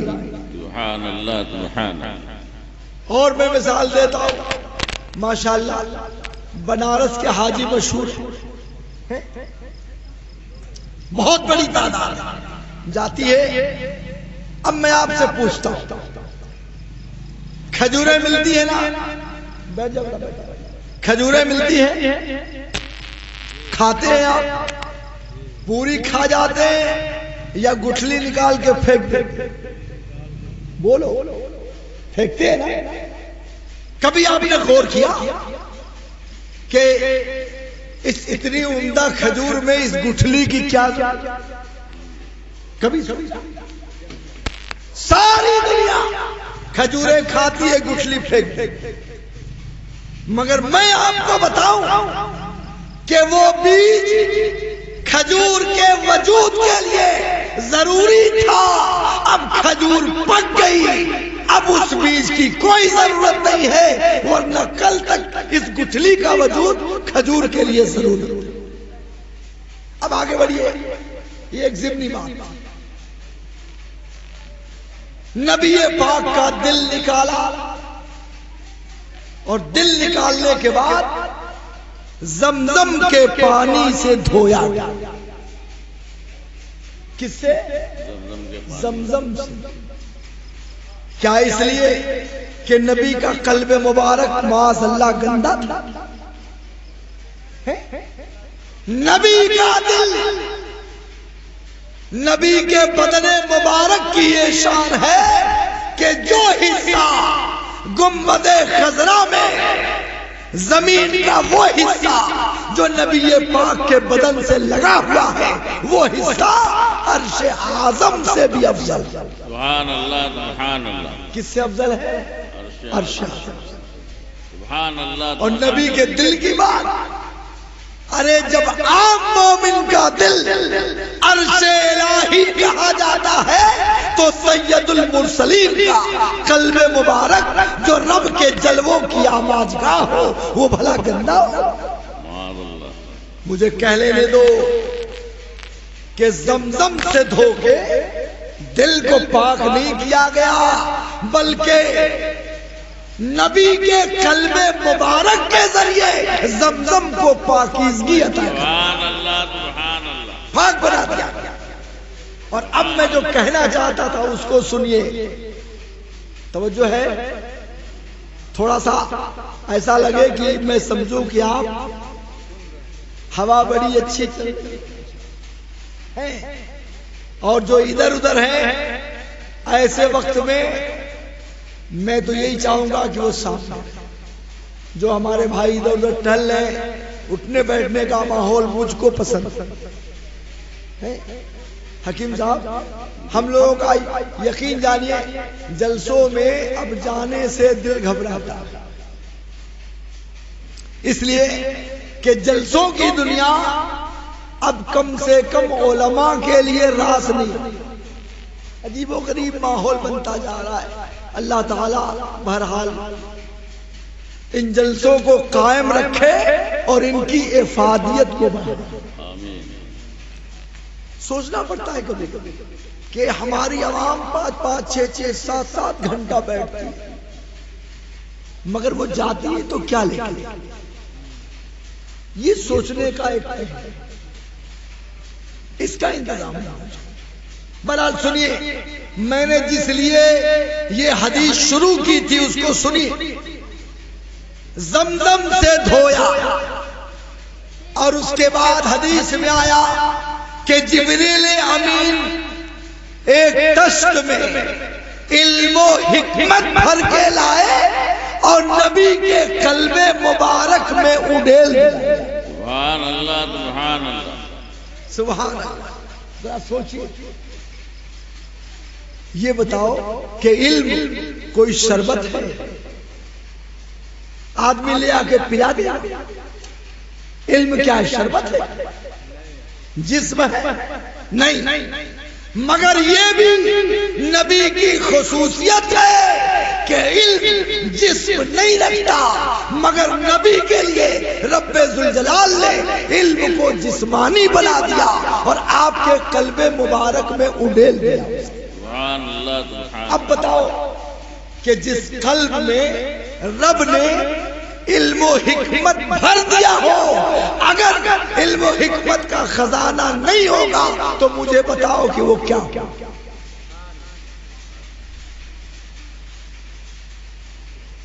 سبحان اللہ سبحان اللہ۔ اور میں مثال دیتا ہوں، ماشاءاللہ بنارس کے حاجی مشہور ہیں، بہت بڑی تعداد جاتی ہے۔ اب میں آپ سے پوچھتا ہوں، کھجوریں ملتی ہیں نا؟ کھجوریں ملتی ہیں، کھاتے ہیں آپ؟ پوری کھا جاتے ہیں یا گٹھلی نکال کے پھینک دیتے؟ بولو، پھینکتے ہیں نا؟ کبھی آپ نے غور کیا کہ اس اتنی عمدہ کھجور میں اس گٹھلی کی کیا؟ کبھی ساری دنیا کھجوریں کھاتی ہے، گٹھلی پھینک، مگر میں آپ کو بتاؤں کہ وہ بیج کھجور کے وجود کے لیے ضروری تھا، اب کھجور پک گئی، اب اس بیج کی کوئی ضرورت نہیں ہے، ورنہ کل تک اس گٹھلی کا وجود کھجور کے لیے ضروری۔ اب آگے بڑھیے، یہ ایک ضمنی بات، نبی پاک کا دل نکالا، اور دل نکالنے کے بعد زمزم کے پانی سے دھویا۔ کس سے؟ زمزم سے۔ کیا اس لیے کہ نبی کا قلب مبارک معاذ اللہ گندا تھا؟ نبی کا دل، نبی کے بدن مبارک کی یہ شان ہے کہ جو حصہ گنبد خضرا میں زمین کا وہ حصہ جو نبی پاک کے بدن سے لگا ہوا ہے، وہ حصہ عرش اعظم سے بھی افضل۔ سبحان اللہ سبحان اللہ۔ کس سے افضل ہے؟ عرش اعظم۔ سبحان اللہ۔ اور نبی کے دل کی بات، ارے جب عام مومن کا دل عرش الہی کہا جاتا ہے تو سید المرسلین کا قلب مبارک جو رب کے جلووں کی آماجگاہ ہو، وہ بھلا گندا ہو؟ مجھے کہہ لینے دو کہ زمزم سے دھو کے دل کو پاک نہیں کیا گیا، بلکہ نبی کے قلب مبارک کے ذریعے زمزم کو پاکیزگی عطا کر، سبحان اللہ سبحان اللہ، پاک بنا دیا گیا۔ اور اب میں جو کہنا چاہتا تھا اس کو سنیے، توجہ ہے؟ تھوڑا سا ایسا لگے کہ میں سمجھوں کہ آپ ہوا بڑی اچھی ہے، اور جو ادھر ادھر ہیں ایسے وقت میں تو یہی چاہوں گا کہ وہ سامنے، جو ہمارے بھائی ادھر ادھر ٹہل رہے، اٹھنے بیٹھنے کا ماحول مجھ کو پسند ہے۔ حکیم صاحب، ہم لوگوں کا یقین جانیے، جلسوں میں اب جانے سے دل گھبراتا، اس لیے کہ جلسوں کی دنیا اب کم سے کم علماء کے لیے راس نہیں، عجیب و غریب ماحول بنتا جا رہا ہے۔ اللہ تعالیٰ بہرحال ان جلسوں کو قائم رکھے اور ان کی افادیت کو بڑھائے۔ سوچنا پڑتا ہے کبھی کبھی کہ ہماری عوام 5-5, 6-6, 7-7 گھنٹہ بیٹھتی ہے، مگر وہ جاتی ہے تو کیا لے کے؟ یہ سوچنے کا ایک ہے، اس کا انتظام ہے۔ بہرحال سنیے، میں نے جس لیے یہ حدیث شروع کی تھی اس کو سنیے۔ زمزم سے دھویا، اور اس کے بعد حدیث میں آیا کہ جبریل امین ایک دشت میں علم و حکمت بھر کے لائے اور نبی کے قلب مبارک میں اڈیل دیا۔ سبحان اللہ سبحان اللہ سبحان اللہ۔ ذرا سوچیے، یہ بتاؤ کہ علم کوئی شربت ہے، آدمی لے آ کے پلا دیا؟ علم کیا ہے؟ شربت ہے، جسم ہے؟ نہیں، مگر یہ بھی نبی کی خصوصیت ہے کہ علم جسم نہیں رکھتا، مگر نبی کے لیے رب ذوالجلال نے علم کو جسمانی بنا دیا اور آپ کے قلب مبارک میں اڈیل دیا۔ سبحان اللہ سبحان۔ اب بتاؤ کہ جس قلب میں رب نے علم و حکمت بھر دیا ہو، اگر علم و حکمت کا خزانہ نہیں ہوگا تو مجھے بتاؤ کہ وہ کیا؟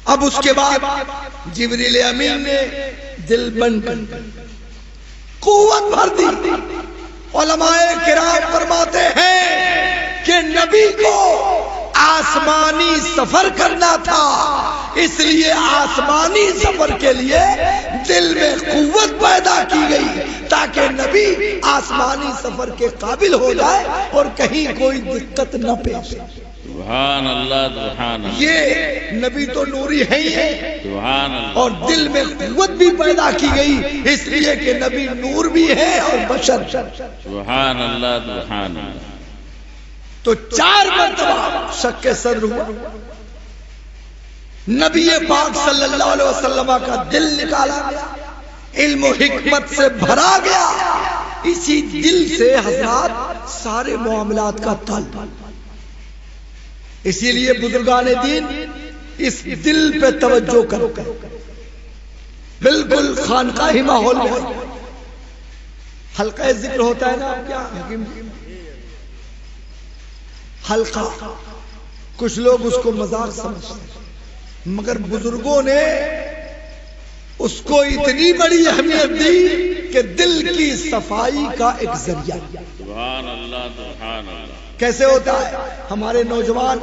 اب اس کے بعد جبریل امین نے دل بند قوت بھر دی۔ علماء کرام فرماتے ہیں کہ نبی کو آسمانی سفر کرنا تھا، اس لیے آسمانی سفر کے لیے دل میں قوت پیدا کی گئی تاکہ نبی آسمانی سفر کے قابل ہو جائے اور کہیں کوئی دقت نہ پیش۔ سبحان اللہ سبحان اللہ۔ یہ نبی تو نوری ہے ہی ہے، سبحان اللہ۔ اور دل میں قوت بھی پیدا کی گئی اس لیے کہ نبی نور بھی ہے اور بشر۔ سبحان اللہ سبحان اللہ۔ تو 4 مرتبہ شک صدر ہوا، نبی پاک صلی اللہ علیہ وسلم کا دل نکالا گیا، علم و حکمت سے بھرا گیا، اسی دل سے حضرات سارے معاملات کا تعلق۔ اسی لیے بزرگان دین اس دل پہ توجہ کرتے ہیں۔ بالکل خانقاہی ماحول میں حلقہ ذکر ہوتا ہے نا، کیا حکیم حلقہ، کچھ لوگ اس کو مذاق سمجھتے ہیں، مگر بزرگوں نے اس کو اتنی بڑی اہمیت دی کہ دل کی صفائی کا ایک ذریعہ۔ سبحان اللہ سبحان اللہ۔ کیسے ہوتا ہے؟ ہمارے نوجوان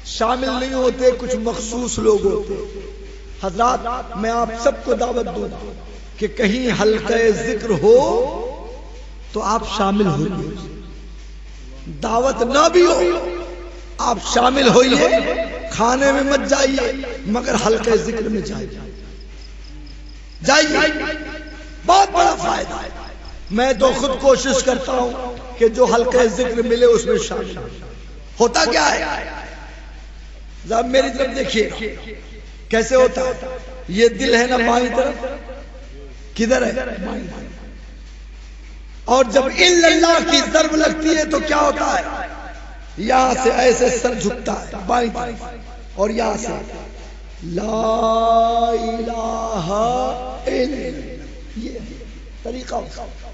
شامل نہیں ہوتے، کچھ مخصوص لوگ ہوتے۔ حضرات میں آپ سب کو دعوت دوں کہ کہیں حلقہ ذکر ہو تو آپ شامل ہوئیے، دعوت نہ بھی ہو آپ شامل ہوئیے، کھانے میں مت جائیے مگر حلقہ ذکر میں جائیے، بہت بڑا فائدہ ہے۔ میں تو خود کوشش کرتا ہوں کہ جو حلقہ ذکر ملے اس میں شامل ہوتا کیا ہے؟ ذرا میری طرف دیکھیے کیسے ہوتا ہے۔ یہ دل ہے نا بائیں طرف، کدھر ہے؟ اور جب الا اللہ کی ضرب لگتی ہے تو کیا ہوتا ہے؟ یہاں سے ایسے سر جھکتا ہے بائیں طرف، اور یہاں سے لا الہ الا اللہ، یہ طریقہ ہوتا ہے۔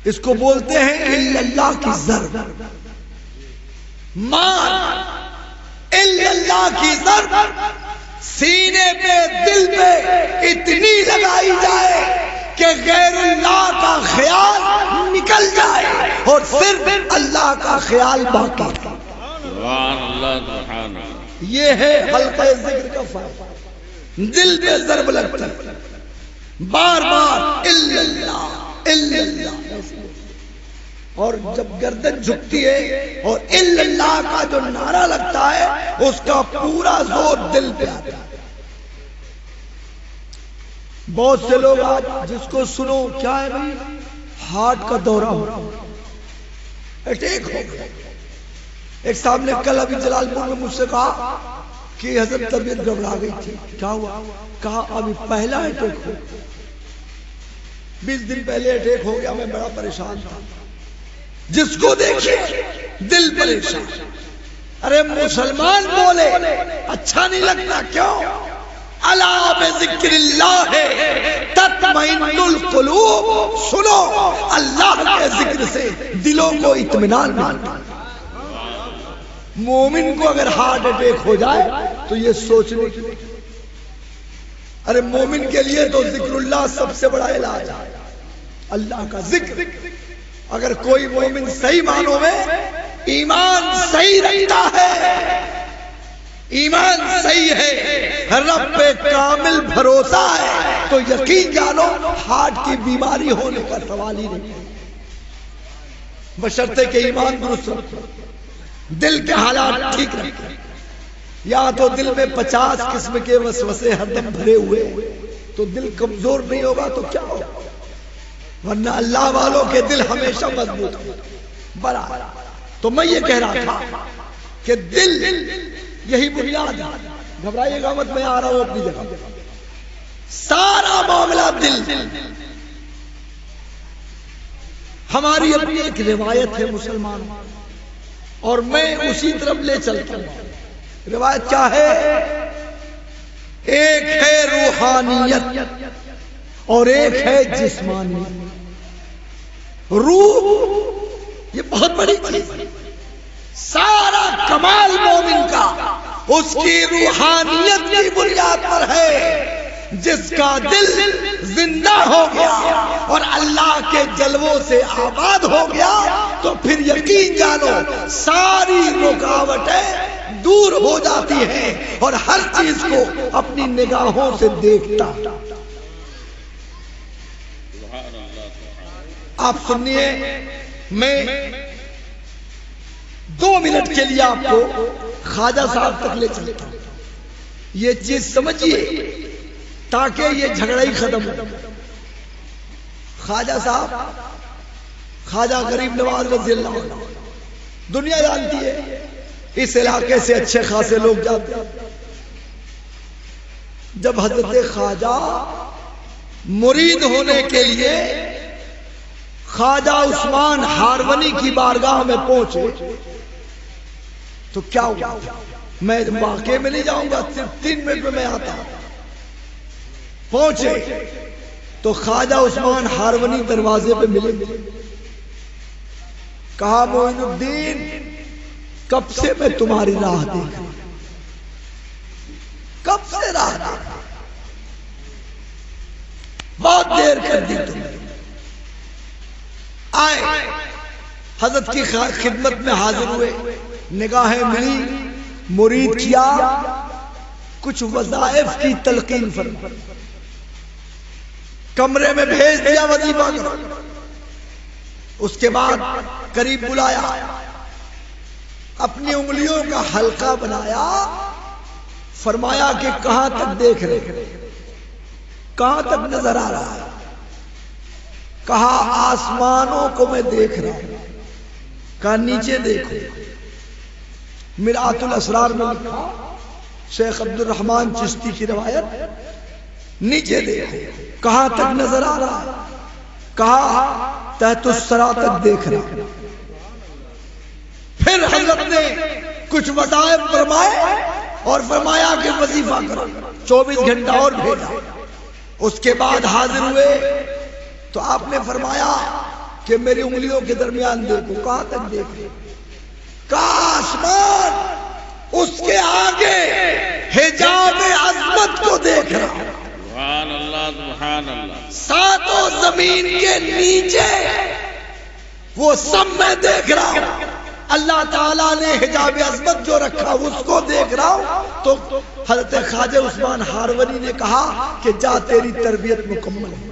اس کو بولتے ہیں الا اللہ کی ضرب۔ مان الا اللہ کی ضرب سینے پہ دل پہ اتنی لگائی جائے کہ غیر اللہ کا خیال نکل جائے اور صرف اللہ کا خیال باقی۔ سبحان اللہ سبحان اللہ۔ یہ ہے حلقہ ذکر کا فائدہ۔ دل پہ ضرب لگتا ہے بار بار الا اللہ الا اللہ، اور جب گردن جھکتی ہے اور الا اللہ کا جو نعرہ لگتا ہے اس کا پورا زور دل پہ آتا ہے۔ بہت سے لوگ آج جس کو سنو کیا ہے بھائی، ہارٹ کا دورہ ہو، اٹیک ہو گیا۔ ایک صاحب نے کل ابھی جلال پور میں مجھ سے کہا کہ حضرت طبیعت گھبرا گئی تھی، کیا ہوا؟ کہا ابھی پہلا اٹیک ہو، 20 دن پہلے اٹیک ہو گیا، میں بڑا پریشان تھا۔ جس کو دیکھے دل پریشان۔ ارے مسلمان بولے اچھا نہیں لگتا، کیوں؟ الا بذکر اللہ تطمئن القلوب، سنو اللہ کے ذکر سے دلوں کو اطمینان ملتا ہے۔ مومن کو اگر ہارٹ اٹیک ہو جائے تو یہ سوچنے کی، ارے مومن کے لیے تو ذکر اللہ سب سے بڑا علاج ہے، اللہ کا ذکر۔ اگر کوئی مومن صحیح معنوں میں ایمان صحیح رکھتا ہے، ایمان صحیح ہے، رب پہ کامل بھروسہ ہے، تو یقین جانو ہارٹ کی بیماری ہونے کا سوال ہی نہیں، بشرطے کہ ایمان درست رکھو، دل کے حالات ٹھیک رکھو۔ یا تو دل میں 50 قسم کے وسوسے ہر دم بھرے ہوئے، تو دل کمزور نہیں ہوگا تو کیا ہوگا؟ ورنہ اللہ والوں کے دل ہمیشہ مضبوط بڑا. تو میں یہ کہہ رہا تھا کہ دل یہی بنیاد ہے. گھبرائیے گا مت، میں آ رہا ہوں اپنی جگہ. سارا معاملہ دل. ہماری اپنی ایک روایت ہے مسلمان، اور میں اسی طرف لے چلتا ہوں. روایت کیا ہے؟ ایک ہے روحانیت اور ایک ہے جسمانیت. روح یہ بہت بڑی چیز ہے. سارا کمال مومن کا اس کی روحانیت کی بنیاد پر ہے. جس کا دل زندہ ہو گیا اور اللہ کے جلووں سے آباد ہو گیا تو پھر یقین جانو ساری رکاوٹیں دور ہو جاتی ہیں اور ہر چیز کو اپنی نگاہوں سے دیکھتا. آپ سنیے، میں 2 منٹ کے لیے آپ کو خواجہ صاحب تک لے چلتا ہوں. یہ چیز سمجھیے تاکہ یہ جھگڑا ہی ختم ہو. خواجہ صاحب، خواجہ غریب نواز رضی اللہ عنہ، دنیا جانتی ہے اس علاقے سے اچھے خاصے لوگ جاتے ہیں. جب حضرت خواجہ مرید ہونے کے لیے خواجہ عثمان ہارونی کی بارگاہ میں پہنچے تو کیا ہوا؟ میں واقعے میں نہیں جاؤں گا، صرف 3 منٹ میں میں آتا ہوں. پہنچے تو خواجہ عثمان ہارونی دروازے پہ ملے. کہا معین الدین کب سے میں تمہاری راہ دیکھ رہا ہوں، کب سے راہ دیکھ رہا ہوں، بہت دیر کر دی تم نے. آئے حضرت کی خدمت میں حاضر ہوئے، نگاہیں ملی، مرید کیا، کچھ وظائف کی تلقین فرمائی، کمرے میں بھیج دیا وظیفہ کرو. اس کے بعد قریب بلایا، اپنی انگلیوں کا حلقہ بنایا، فرمایا کہ کہاں تک دیکھ رہے، کہاں تک نظر آ رہا ہے؟ کہا آسمانوں کو میں دیکھ رہا ہوں. کہا نیچے دیکھو. مرآت الاسرار میں لکھا، شیخ عبد الرحمن چشتی کی روایت، نیچے دیکھو. کہاں تک نظر آ رہا ہے؟ کہا تحت الثری تک دیکھ رہا ہوں. پھر حضرت نے کچھ وظائف فرمائے اور فرمایا کہ وظیفہ کرو. 24 گھنٹہ اور بھیجا. اس کے بعد حاضر ہوئے تو آپ نے فرمایا کہ میری انگلیوں کے درمیان دیکھو. کہاں تک دیکھو؟ کہا آسمان، اس کے آگے حجاب عظمت کو دیکھ رہا ہوں. سبحان اللہ، سبحان اللہ. 7 زمین کے نیچے وہ سب میں دیکھ رہا ہوں. اللہ تعالیٰ نے حجاب عظمت جو رکھا اس کو دیکھ رہا ہوں. تو حضرت خواجہ عثمان ہارونی نے کہا کہ جا تیری تربیت مکمل ہے.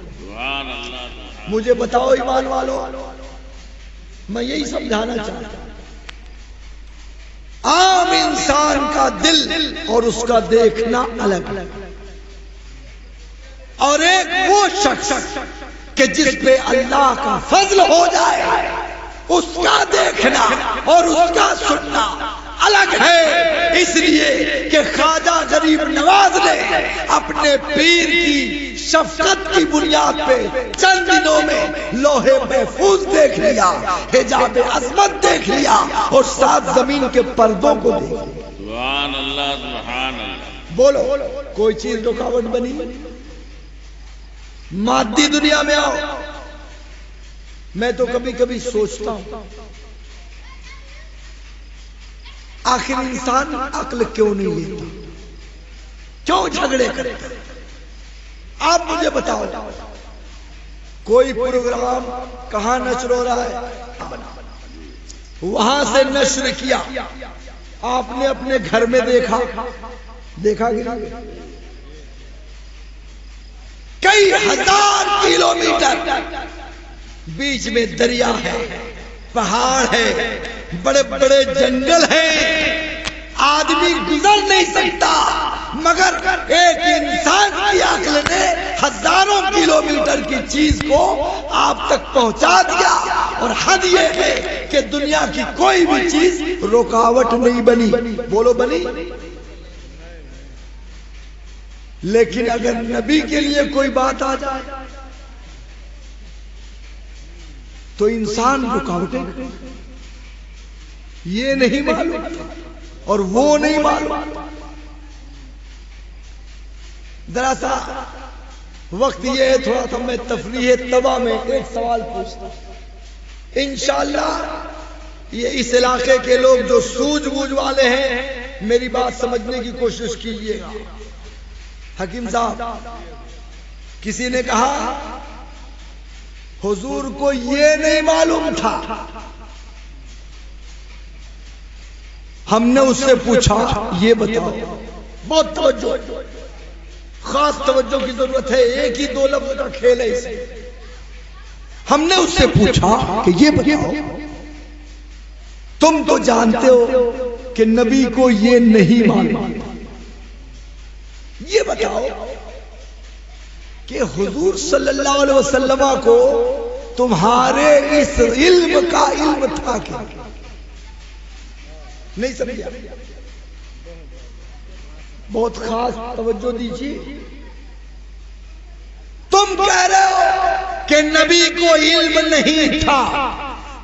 مجھے بتاؤ ایمان والو، میں یہی سمجھانا چاہتا ہوں. عام انسان کا دل اور اس کا دیکھنا الگ، اور ایک وہ شخص کہ جس پہ اللہ کا فضل ہو جائے اس کا دیکھنا اور اس کا سننا الگ ہے. اس لیے کہ خواجہ غریب نواز نے اپنے پیر کی شفقت کی بنیاد پہ چند دنوں میں لوح محفوظ دیکھ لیا، حجاب عظمت دیکھ لیا اور 7 زمین کے پردوں کو دیکھ لیا. سبحان اللہ، سبحان اللہ. بولو کوئی چیز رکاوٹ بنی؟ مادی دنیا میں آؤ. میں تو کبھی کبھی سوچتا ہوں آخر انسان عقل کیوں نہیں لیتا، کیوں جھگڑے کرتا؟ آپ مجھے بتاؤ، کوئی پروگرام کہاں نشر ہو رہا ہے، وہاں سے نشر کیا، آپ نے اپنے گھر میں دیکھا کہ نہیں؟ کئی ہزار کلومیٹر بیچ میں دریا ہے، پہاڑ ہے، بڑے بڑے جنگل ہیں، آدمی گزر نہیں سکتا. مگر ایک انسان کی عقل نے ہزاروں کلومیٹر کی چیز کو آپ تک پہنچا دیا، اور حد یہ ہے کہ دنیا کی کوئی بھی چیز رکاوٹ نہیں بنی. بولو بنی؟ لیکن اگر نبی کے لیے کوئی بات آ جائے تو انسان رکاوٹیں یہ نہیں معلوم اور وہ نہیں معلوم. ذرا وقت یہ ہے تھوڑا سا میں تفریح طبع میں ایک سوال پوچھتا ہوں. انشاءاللہ یہ اس علاقے کے لوگ جو سوجھ بوجھ والے ہیں میری بات سمجھنے کی کوشش کیجیے گا. حکیم صاحب، کسی نے کہا حضور کو یہ نہیں معلوم تھا. ہم نے اس سے پوچھا یہ بتاؤ. بہت توجہ، خاص توجہ کی ضرورت ہے، ایک ہی دو لفظ کا کھیل ہے اس میں. ہم نے اس سے پوچھا کہ یہ بتاؤ تم تو جانتے ہو کہ نبی کو یہ نہیں معلوم، یہ بتاؤ کہ حضور صلی اللہ علیہ وسلم کو تمہارے اس علم کا علم تھا کہ نہیں سمجھا؟ بہت خاص توجہ دیجیے. تم کہہ رہے ہو کہ نبی کو علم نہیں تھا،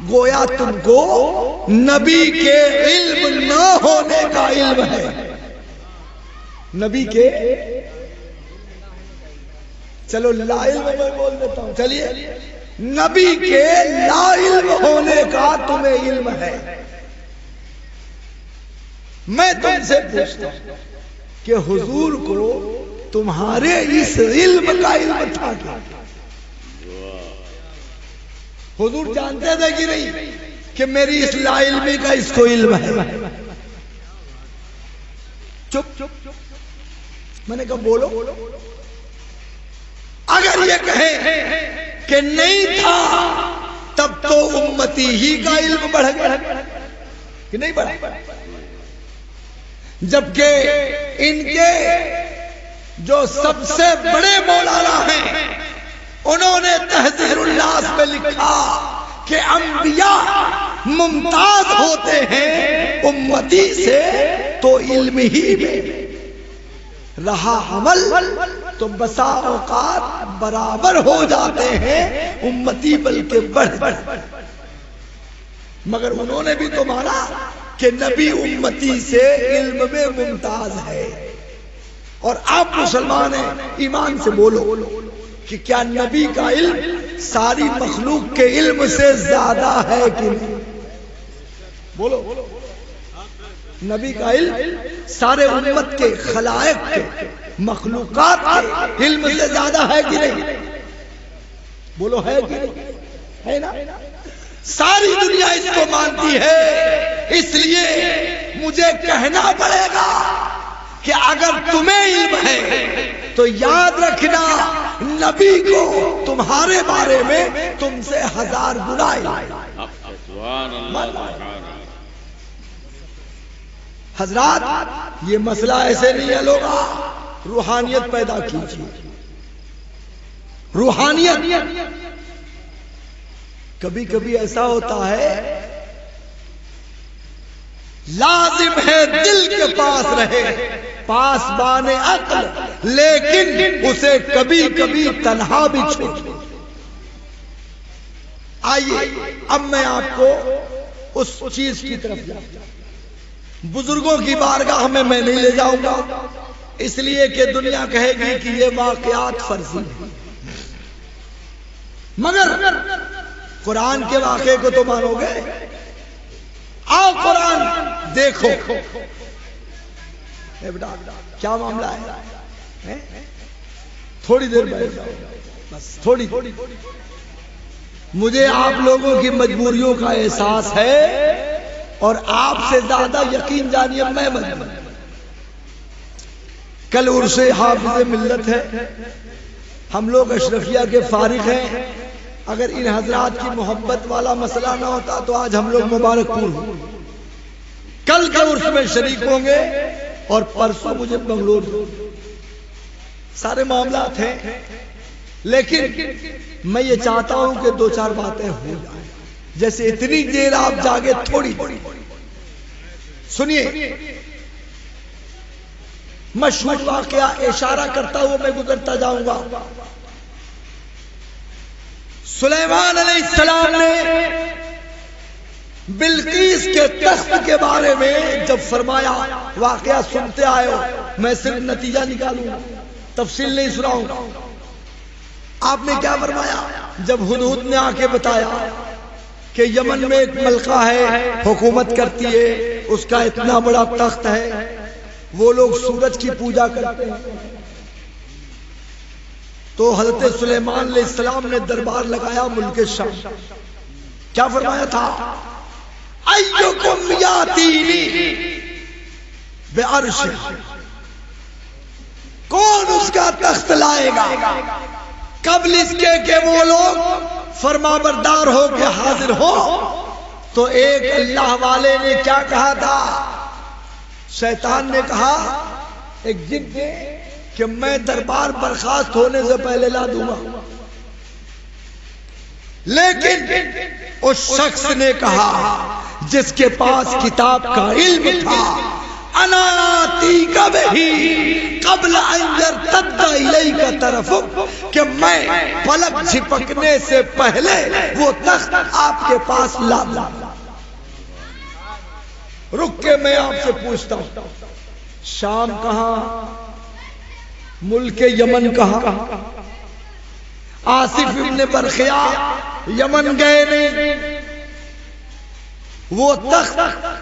گویا تم کو نبی کے علم نہ ہونے کا علم ہے. نبی کے چلو لا علم میں بول دیتا ہوں، چلیے نبی کے لا علم ہونے کا تمہیں علم ہے. میں تم سے پوچھتا ہوں کہ حضور کو تمہارے اس علم کا علم تھا کیا؟ حضور جانتے تھے کہ نہیں کہ میری اس لا علمی کا اس کو علم ہے؟ چپ چپ، میں نے کہا بولو. اگر یہ کہیں کہ نہیں تھا تب تو امتی ہی کا علم بڑھ گیا کہ نہیں بڑھا؟ جبکہ ان کے جو سب سے بڑے مولانا ہیں انہوں نے تحذیر الناس میں لکھا کہ انبیاء ممتاز ہوتے ہیں امتی سے تو علم ہی میں، رہا عمل تو بسا اوقات برابر ہو جاتے ہیں امتی بلکہ بڑھ. مگر انہوں نے بھی تو مانا کہ نبی امتی سے علم میں ممتاز ہے. اور آپ مسلمان ہیں، ایمان سے بولو کہ کیا نبی کا علم ساری مخلوق کے علم سے زیادہ ہے کہ نہیں؟ بولو. نبی کا علم سارے امت کے، خلائق کے، مخلوقات کے علم سے زیادہ ہے کہ نہیں؟ بولو ہے کہ نہیں؟ ہے نا؟ ساری دنیا اس کو مانتی ہے. اس لیے مجھے کہنا پڑے گا کہ اگر تمہیں علم ہے تو یاد رکھنا نبی کو تمہارے بارے میں تم سے 1000 گنا حضرات. یہ مسئلہ ایسے نہیں ہے، لوگ روحانیت پیدا کیجیے. روحانیت کبھی کبھی ایسا ہوتا ہے لازم ہے دل کے پاس رہے پاسبان عقل، لیکن اسے کبھی کبھی تنہا بھی چھوڑے. آئیے اب میں آپ کو اس چیز کی طرف جاؤں. بزرگوں کی بارگاہ میں نہیں لے جاؤں گا، اس لیے کہ دنیا کہے گی کہ یہ واقعات فرضی ہیں، مگر قرآن کے واقعے کو تو مانو گے. آؤ قرآن دیکھو. کیا معاملہ ہے؟ تھوڑی دیر بیٹھ جاؤ بس، تھوڑی. مجھے آپ لوگوں کی مجبوریوں کا احساس ہے اور آپ سے زیادہ یقین جانیے میں مجبور. کل عرس حافظ ملت ہے، ہم لوگ اشرفیہ کے فارغ ہیں. اگر ان حضرات کی محبت والا مسئلہ نہ ہوتا تو آج ہم لوگ مبارک پور ہوں. کل کے عرس میں شریک ہوں گے اور پرسوں مجھے بنگلور سارے معاملات ہیں، لیکن میں یہ چاہتا ہوں کہ دو چار باتیں ہو جائیں. جیسے اتنی دیر آپ جاگے تھوڑی سنیے. مشہور واقعہ اشارہ کرتا ہوا میں گزرتا جاؤں گا. سلیمان علیہ السلام نے بلقیس کے تخت کے بارے میں جب فرمایا، واقعہ سنتے آئے ہو، میں صرف نتیجہ نکالوں، تفصیل نہیں سناؤں. آپ نے کیا فرمایا؟ جب ہدہد نے آ کے بتایا کہ یمن میں ایک ملکہ ہے، حکومت کرتی ہے، اس کا اتنا بڑا تخت ہے، وہ لوگ سورج کی پوجا کرتے ہیں، تو حضرت سلیمان علیہ السلام نے دربار لگایا ملک شام. کیا فرمایا تھا؟ ایکم یاتینی بعرش، کون اس کا تخت لائے گا قبل اس کے کہ وہ لوگ فرما بردار ہو کے حاضر ہو. تو ایک اللہ والے نے کیا کہا تھا؟ شیطان نے کہا ایک جن نے کہ میں دربار برخاست ہونے سے پہلے لا دوں گا. لیکن اس شخص نے کہا جس کے پاس کتاب کا علم تھا، انا آتیک بہی قبل ان یرتد الیک طرفک، کہ میں پلک جھپکنے سے پہلے وہ تخت آپ کے پاس لا دوں. رک کے میں آپ سے پوچھتا ہوں، شام کہاں؟ ملک یمن کہاں؟ آصف ابن برخیا یمن گئے نہیں. وہ تخت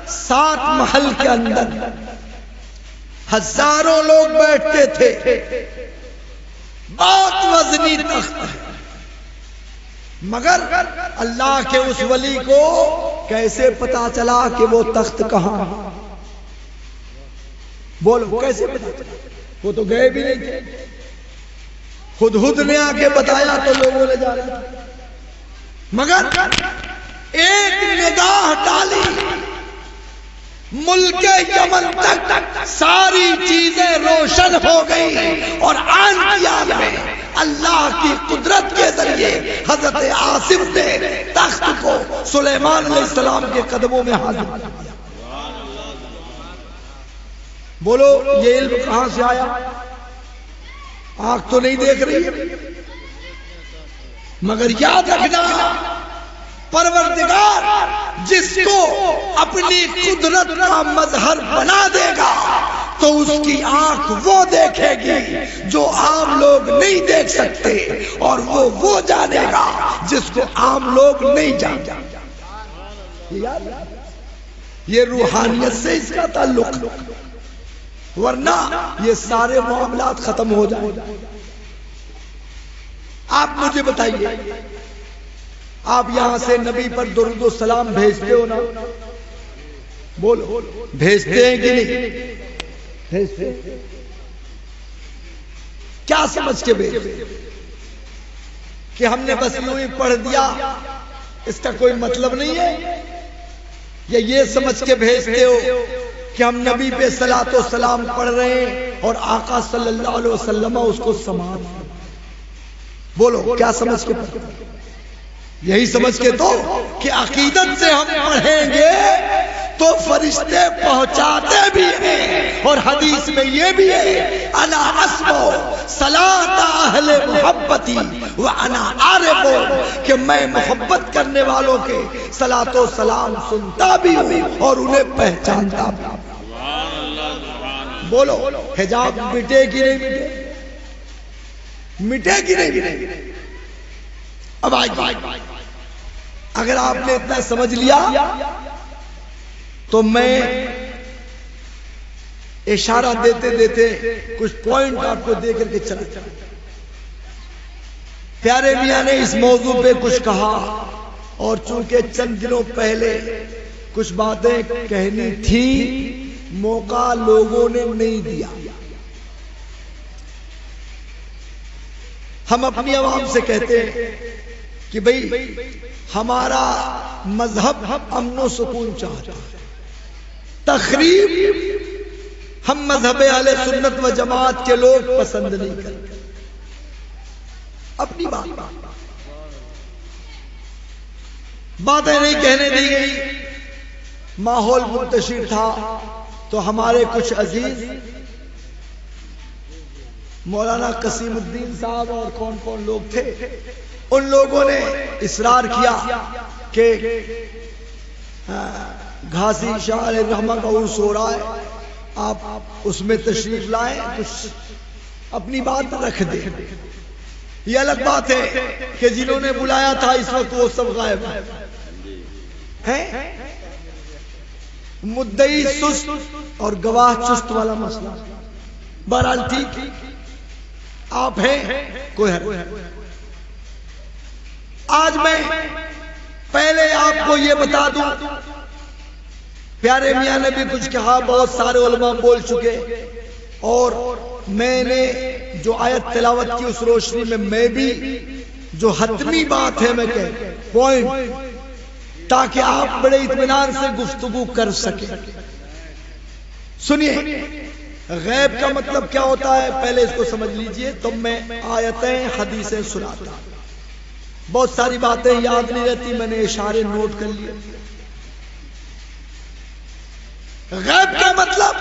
7 محل کے اندر ہزاروں لوگ بیٹھتے تھے، بہت وزنی تخت ہے. مگر اللہ کے اس ولی کو کیسے پتا چلا کہ وہ تخت کہاں؟ بولو کیسے پتا چلا؟ وہ تو گئے بھی نہیں تھے. ہدہد نے آ کے بتایا تو لوگوں نے جانا. مگر ایک نگاہ ڈالی ملک یمن تک ساری چیزیں روشن ہو گئی، اور آن قیام میں اللہ کی قدرت کے ذریعے حضرت آصف نے تخت کو سلیمان علیہ السلام کے قدموں میں حاضر کیا. بولو یہ علم کہاں سے آیا؟ آنکھ تو نہیں دیکھ رہی، مگر یاد رکھنا پروردگار جس کو اپنی قدرت کا مظہر بنا دے گا تو اس کی آنکھ وہ دیکھے گی جو عام لوگ نہیں دیکھ سکتے، اور وہ جانے گا جس کو عام لوگ نہیں جانتے. یہ روحانیت سے اس کا تعلق، ورنہ یہ سارے معاملات ختم ہو جائیں. آپ مجھے بتائیے، آپ یہاں سے نبی پر درود و سلام بھیجتے ہو نا؟ بولو بھیجتے ہیں کہ نہیں بھیجتے؟ کیا سمجھ کے بھیجتے؟ کہ ہم نے بس یوں ہی پڑھ دیا، اس کا کوئی مطلب نہیں ہے؟ یا یہ سمجھ کے بھیجتے ہو کہ ہم نبی پہ صلاۃ و سلام پڑھ رہے ہیں اور آقا صلی اللہ علیہ وسلم اس کو سماعت؟ بولو کیا سمجھ کے پڑھتے؟ یہی سمجھ کے تو کہ عقیدت سے ہم پڑھیں گے تو فرشتے پہنچاتے بھی ہیں، اور حدیث میں یہ بھی ہے انا اسمع صلاۃ اہل محبتی وانا عارف، کہ میں محبت کرنے والوں کے صلاۃ و سلام سنتا بھی ہوں اور انہیں پہچانتا بھی ہوں. بولو حجاب مٹے گی نہیں مٹے؟ مٹے گی نہیں؟ اب آئیے، اگر آپ نے اتنا سمجھ لیا تو میں اشارہ دیتے دیتے کچھ پوائنٹ آپ کو دے کر کے چلا. پیارے میاں نے اس موضوع پہ کچھ کہا، اور چونکہ چند دنوں پہلے کچھ باتیں کہنی تھی، موقع لوگوں نے نہیں دیا. ہم اپنی عوام سے کہتے ہیں کہ بھئی ہمارا مذہب امن و سکون چاہتا ہے، تخریب ہم مذہب اہل سنت و جماعت کے لوگ پسند نہیں کرتے. اپنی باتیں نہیں کہنے دی گئی. ماحول منتشر تھا تو ہمارے کچھ عزیز مولانا قسیم الدین صاحب اور کون کون لوگ تھے، ان لوگوں نے اصرار کیا کہ گھاسی شاہ علیہ الرحمہ کا عرس ہو رہا ہے، آپ اس میں تشریف لائیں، کچھ اپنی بات رکھ دیں. یہ الگ بات ہے کہ جنہوں نے بلایا تھا اس وقت وہ سب غائب ہیں. مدعی سست اور گواہ چست والا مسئلہ. بہرحال ٹھیک، آپ ہیں کوئی ہے. آج میں پہلے آپ کو یہ بتا دوں، پیارے میاں نے بھی کچھ کہا، بہت سارے علماء بول چکے، اور میں نے جو آیت تلاوت کی اس روشنی میں بھی جو حتمی بات ہے میں کہ پوائنٹ، تاکہ آپ بڑے اطمینان سے گفتگو کر سکیں. سنیے، غیب کا مطلب کیا ہوتا ہے پہلے اس کو سمجھ لیجئے، تو میں آیتیں حدیثیں سناتا ہوں. بہت ساری باتیں یاد نہیں رہتی، میں نے اشارے نوٹ کر لیے. غیب کا مطلب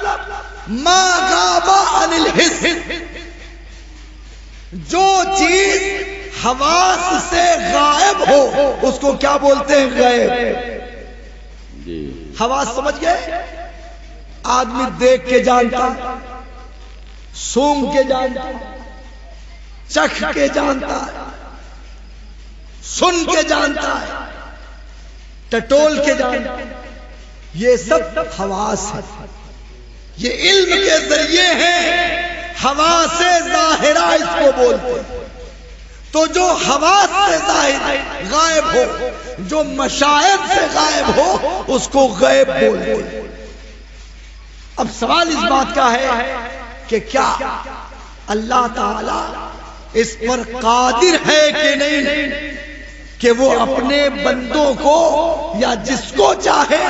ما غاب عن الحس، جو چیز حواس سے غائب ہو اس کو کیا بولتے ہیں؟ غیب. حواس سمجھ گئے؟ آدمی دیکھ کے جانتا، سونگ کے جانتا، چکھ کے جانتا ہے، سن کے جانتا ہے، ٹٹول کے جانتا ہے. یہ سب حواس ہے، یہ علم کے ذریعے ہیں. حواس ظاہرہ اس کو بولتے ہیں. تو جو حواس سے ظاہر غائب ہو، جو مشاہد سے غائب ہو، اس کو غیب بولتے ہیں. اب سوال اس بات کا ہے کہ کیا اللہ تعالی اس پر قادر ہے کہ نہیں کہ وہ اپنے بندوں کو یا جس کو چاہے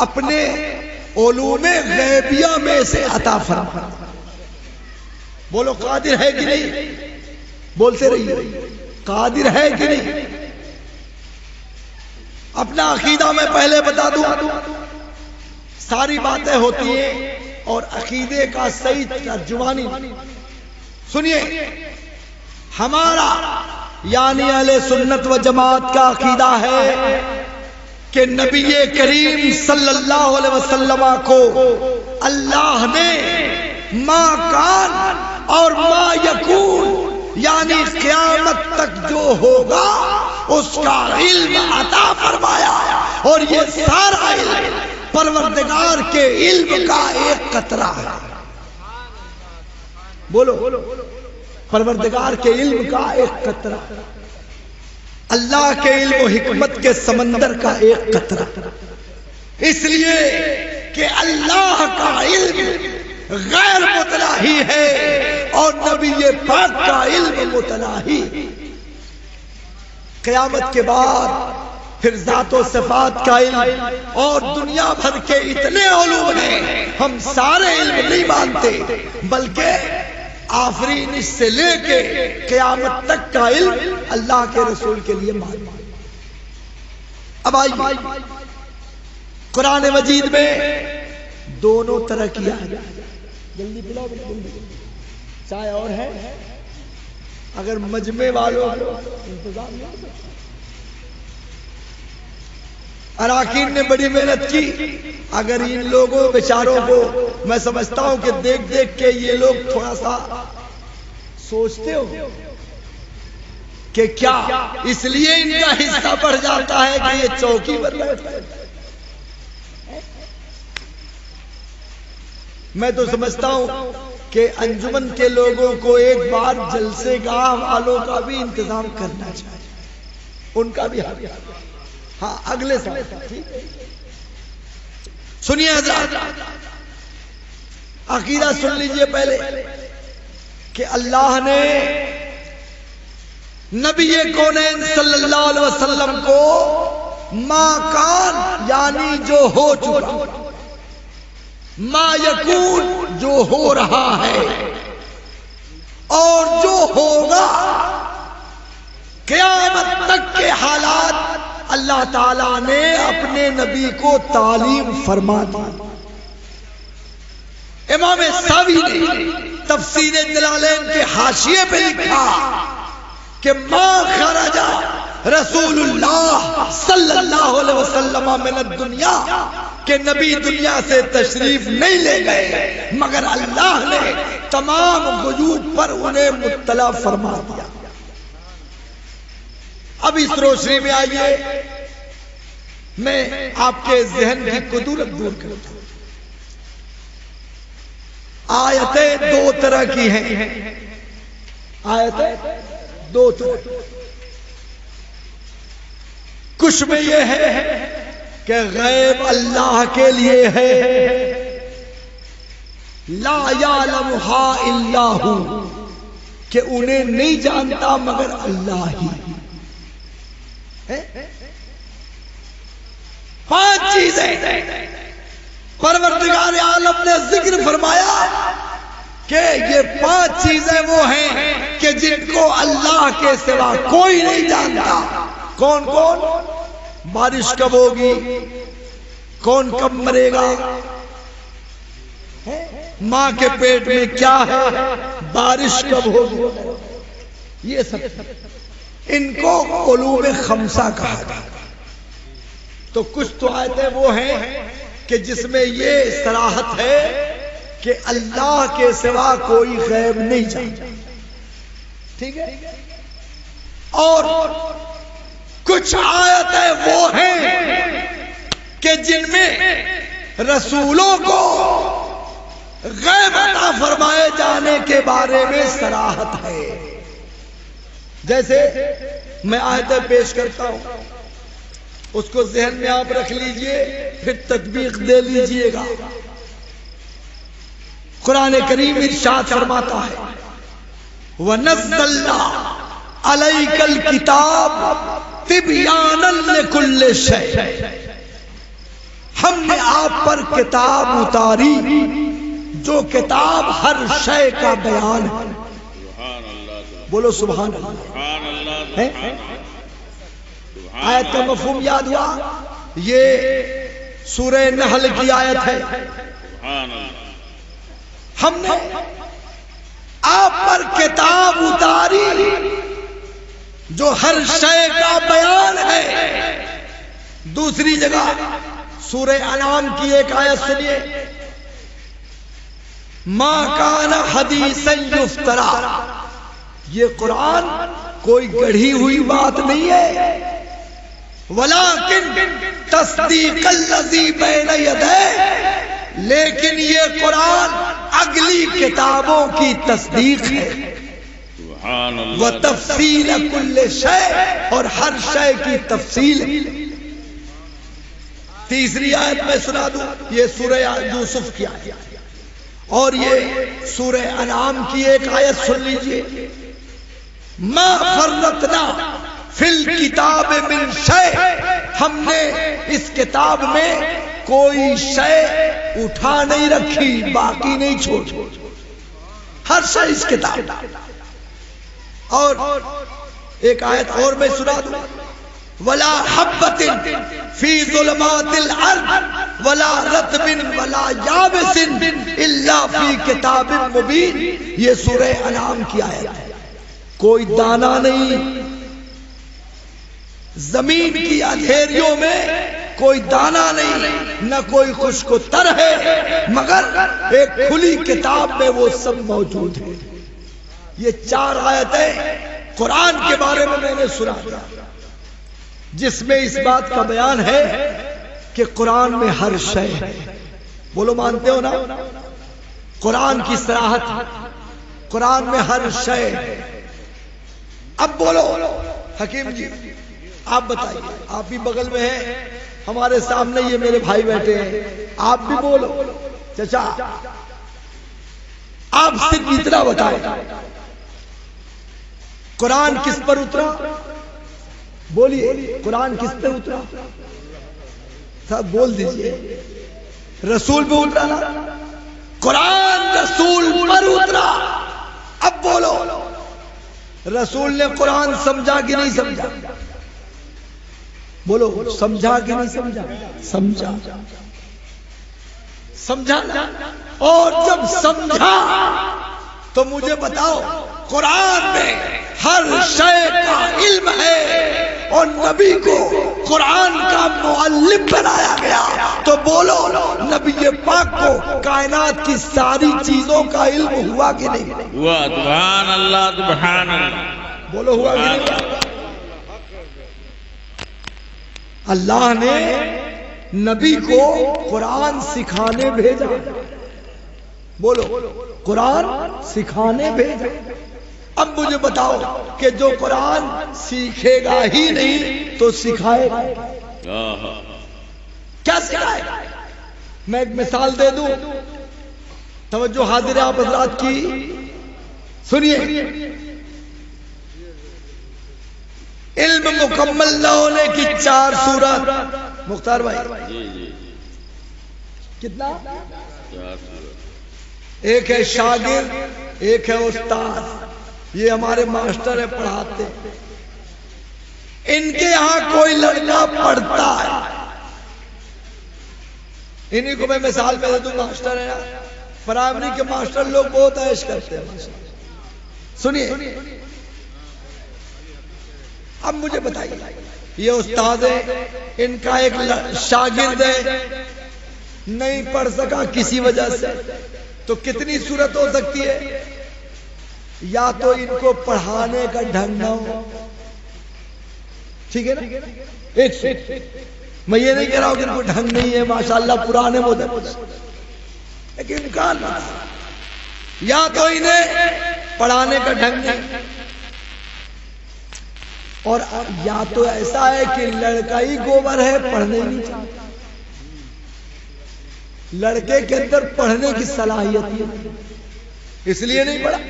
اپنے علوم غیبیہ میں سے عطا فرمائے؟ بولو قادر ہے کہ نہیں؟ بولتے رہیے، قادر ہے کہ نہیں؟ اپنا عقیدہ میں پہلے بتا دوں، ساری باتیں ہوتی ہیں اور عقیدے کا صحیح ترجمانی. سنیے، ہمارا یعنی اہل سنت و جماعت کا عقیدہ ہے کہ نبی کریم صلی اللہ علیہ وسلم کو اللہ نے ما کان اور ما یکون یعنی قیامت تک جو ہوگا اس کا علم عطا فرمایا، اور یہ سارا علم پروردگار کے علم کا ایک قطرہ ہے. بولو، پروردگار کے علم کا ایک قطرہ، اللہ کے علم و حکمت کے سمندر کا ایک قطرہ. اس لیے کہ اللہ کا علم غیر متناہی ہے اور نبی پاک کا علم متناہی. قیامت کے بعد پھر ذات و صفات کا علم اور دنیا بھر کے اتنے علوم ہیں، ہم سارے علم نہیں مانتے، بلکہ آفرینش سے لے کے قیامت تک کا علم اللہ کے رسول کے لیے مانتے. اب آئیے، قرآن مجید میں دونوں طرح کیا ہے. جلدی پلاؤ، چائے اور ہے، اگر مجمع والوں کو انتظام نہیں. اراکین نے بڑی محنت کی. اگر ان لوگوں بیچاروں کو میں سمجھتا ہوں کہ دیکھ دیکھ کے یہ لوگ تھوڑا سا سوچتے ہو کہ کیا اس لیے ان کا حصہ بڑھ جاتا ہے کہ یہ چوکی پر بیٹھتے ہیں. میں تو سمجھتا ہوں کہ انجمن کے لوگوں کو ایک بار جلسے گاہ والوں کا بھی انتظام کرنا چاہیے، ان کا بھی حق. ہاں، اگلے سال. سنیے حضرات، عقیدہ سن لیجئے پہلے کہ اللہ نے نبی کونین صلی اللہ علیہ وسلم کو ما کان یعنی جو ہو چکا ما یکون جو ہو رہا ہے اور جو ہوگا، قیامت تک کے حالات اللہ تعالیٰ نے اپنے نبی کو تعلیم فرما دی۔ امام ساوی نے تفسیر جلالین کے حاشیے پہ لکھا کہ ما خرج رسول اللہ صلی اللہ علیہ وسلم من الدنیا، کہ نبی دنیا سے تشریف نہیں لے گئے مگر اللہ نے تمام غیوب پر انہیں مطلع فرما دیا۔ اب اس روشنی میں آئیے میں آپ کے ذہن کی کدورت دور کرتا ہوں۔ آیتیں دو طرح کی ہیں، آیتیں دو طرح، کچھ میں یہ ہے کہ غیب اللہ کے لیے ہے، لا یعلمھا الا ھو، کہ انہیں نہیں جانتا مگر اللہ ہی۔ پانچ چیزیں پروردگار عالم نے ذکر فرمایا کہ یہ پانچ چیزیں وہ ہیں کہ جن کو اللہ کے سوا کوئی نہیں جانتا۔ کون کون؟ بارش کب ہوگی، کون کب مرے گا، ماں کے پیٹ میں کیا ہے، بارش کب ہوگی، یہ سب ان کو علوم خمسہ کہا جاتا۔ تو کچھ تو آیتیں وہ ہیں کہ جس میں یہ صراحت ہے کہ اللہ کے سوا کوئی غیب نہیں جانتا، ٹھیک ہے؟ اور کچھ آیتیں وہ ہیں کہ جن میں رسولوں کو غیب عطا فرمائے جانے کے بارے میں صراحت ہے۔ جیسے میں آیتیں پیش کرتا ہوں، اس کو ذہن میں آپ رکھ لیجئے، پھر تطبیق دے لیجئے گا۔ قرآن کریم ارشاد فرماتا ہے وَنَزَّلْنَا عَلَيْكَ الْكِتَابَ تِبْيَانًا لِكُلِّ شَيْءٍ، ہم نے آپ پر کتاب اتاری جو کتاب ہر شے کا بیان ہے۔ بولو سبحان اللہ۔ آیت کا مفہوم یاد ہوا؟ یہ سورہ نحل کی آیت ہے۔ ہم نے آپ پر کتاب اتاری جو ہر شے کا بیان ہے۔ دوسری جگہ سورہ انعام کی ایک آیت سنیے، ما کان حدیثا یفترا، یہ قرآن کوئی گڑھی ہوئی بات نہیں ہے، ولیکن تصدیق الذی بین یدیہ، لیکن یہ قرآن اگلی کتابوں کی تصدیق ہے، وتفصیل کل شیء، اور ہر شے کی تفصیل ہے۔ تیسری آیت میں سنا دوں، یہ سورہ یوسف کی آیت، اور یہ سورہ انعام کی ایک آیت سن لیجئے، ما فرطنا فی الکتاب من شیء، ہم نے اس کتاب میں کوئی شے اٹھا نہیں رکھی، باقی نہیں چھوڑ، ہر شے اس کتاب۔ اور ایک آیت اور میں سنا دوں، ولا حبۃ فی ظلمات الارض ولا رطب ولا یابس الا فی کتاب مبین، یہ سورہ انعام کی آیت ہے۔ کوئی دانہ نہیں، زمین کی اندھیریوں میں کوئی دانہ نہیں، نہ کوئی خشک و تر ہے، مگر ایک کھلی کتاب میں وہ سب موجود ہے۔ یہ چار آیتیں قرآن کے بارے میں نے سنا دیا، جس میں اس بات کا بیان ہے کہ قرآن میں ہر شے ہے۔ بولو مانتے ہو نا؟ قرآن کی صراحت، قرآن میں ہر شے ہے۔ اب بولو حکیم جی، آپ بتائیے، آپ بھی بغل میں ہیں، ہمارے سامنے یہ میرے بھائی بیٹھے ہیں، آپ بھی بولو۔ چچا آپ صرف اتنا بتائیں، قرآن کس پر اترا؟ بولیے، قرآن کس پر اترا؟ سب بول دیجئے۔ رسول پہ اترا نا، قرآن رسول پر اترا. اب بولو رسول نے قرآن سمجھا کہ نہیں سمجھا؟ بولو سمجھا کہ نہیں سمجھا؟ سمجھا. سمجھا نا؟ اور جب سمجھا تو مجھے بتاؤ قرآن میں ہر شے کا علم ہے اور نبی کو قرآن کا معلم بنایا گیا، تو بولو نبی پاک کو کائنات کی ساری چیزوں کا علم ہوا کہ نہیں ہوا؟ سبحان اللہ سبحان اللہ. بولو ہوا کہ نہیں؟ اللہ نے نبی کو قرآن سکھانے بھیجا. بولو قرآن سکھانے بھیجا. اب مجھے بتاؤ کہ جو قرآن سیکھے گا ہی نہیں تو سکھائے گا کیا؟ سکھائے گا. میں ایک مثال دے دوں، توجہ حاضر آپ حضرات کی سنیے. علم مکمل نہ ہونے کی 4 صورت. مختار بھائی کتنا؟ ایک ہے شاگرد، ایک ہے استاد. یہ ہمارے ماسٹر ہے، پڑھاتے. ان کے یہاں کوئی لڑکا پڑھتا ہے، انہی کو میں مثال پہ دے دوں. ماسٹر ہے نا، پرائمری کے ماسٹر لوگ بہت عیش کرتے ہیں. سنیے اب مجھے بتائیے، یہ استاد ہے، ان کا ایک شاگرد ہے، نہیں پڑھ سکا کسی وجہ سے، تو کتنی صورت ہو سکتی ہے؟ یا تو ان کو پڑھانے کا ڈھنگ نہ ہو، ٹھیک ہے نا؟ ایک میں یہ نہیں کہہ رہا ہوں کہ ان کو ڈھنگ نہیں ہے، ماشاءاللہ پرانے مدرس، لیکن امکان نہ، یا تو انہیں پڑھانے کا ڈھنگ نہیں، اور یا تو ایسا ہے کہ لڑکا ہی گوبر ہے، پڑھنے نہیں چاہتا. لڑکے کے اندر پڑھنے کی صلاحیت ہے، اس لیے نہیں پڑھا.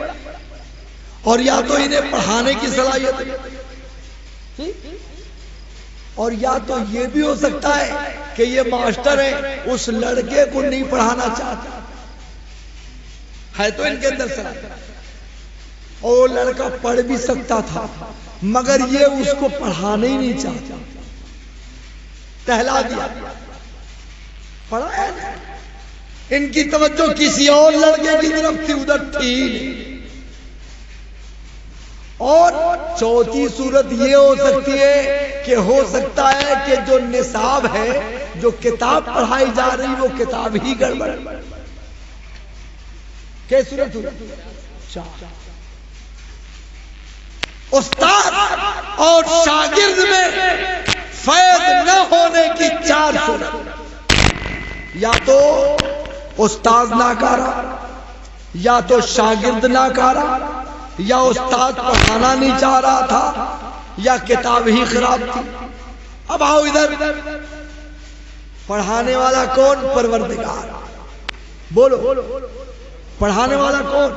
اور یا تو انہیں پڑھانے کی صلاحیت ہے، اور یا تو یہ بھی ہو سکتا ہے کہ یہ ماسٹر ہے، اس لڑکے کو نہیں پڑھانا چاہتا ہے، تو ان کے اندر صلاحیت. اور وہ لڑکا پڑھ بھی سکتا تھا مگر یہ اس کو پڑھانا ہی نہیں چاہتا، ٹہلا دیا، پڑھایا. ان کی توجہ کسی اور لڑکے کی طرف تھی، ادھر تھی. اور چوتھی صورت یہ ہو سکتی ہے کہ ہو سکتا ہے کہ جو نصاب ہے، جو کتاب پڑھائی جا رہی، وہ کتاب ہی گڑبڑ. کیا صورت ہوئی؟ 4. استاد اور شاگرد میں فیض نہ ہونے کی 4 صورت. یا تو استاد ناکارا، یا تو شاگرد ناکارا، یا استاد پڑھانا نہیں چاہ رہا تھا، یا کتاب ہی خراب تھی. اب آؤ ادھر، پڑھانے والا کون؟ پروردگار. بولو پڑھانے والا کون؟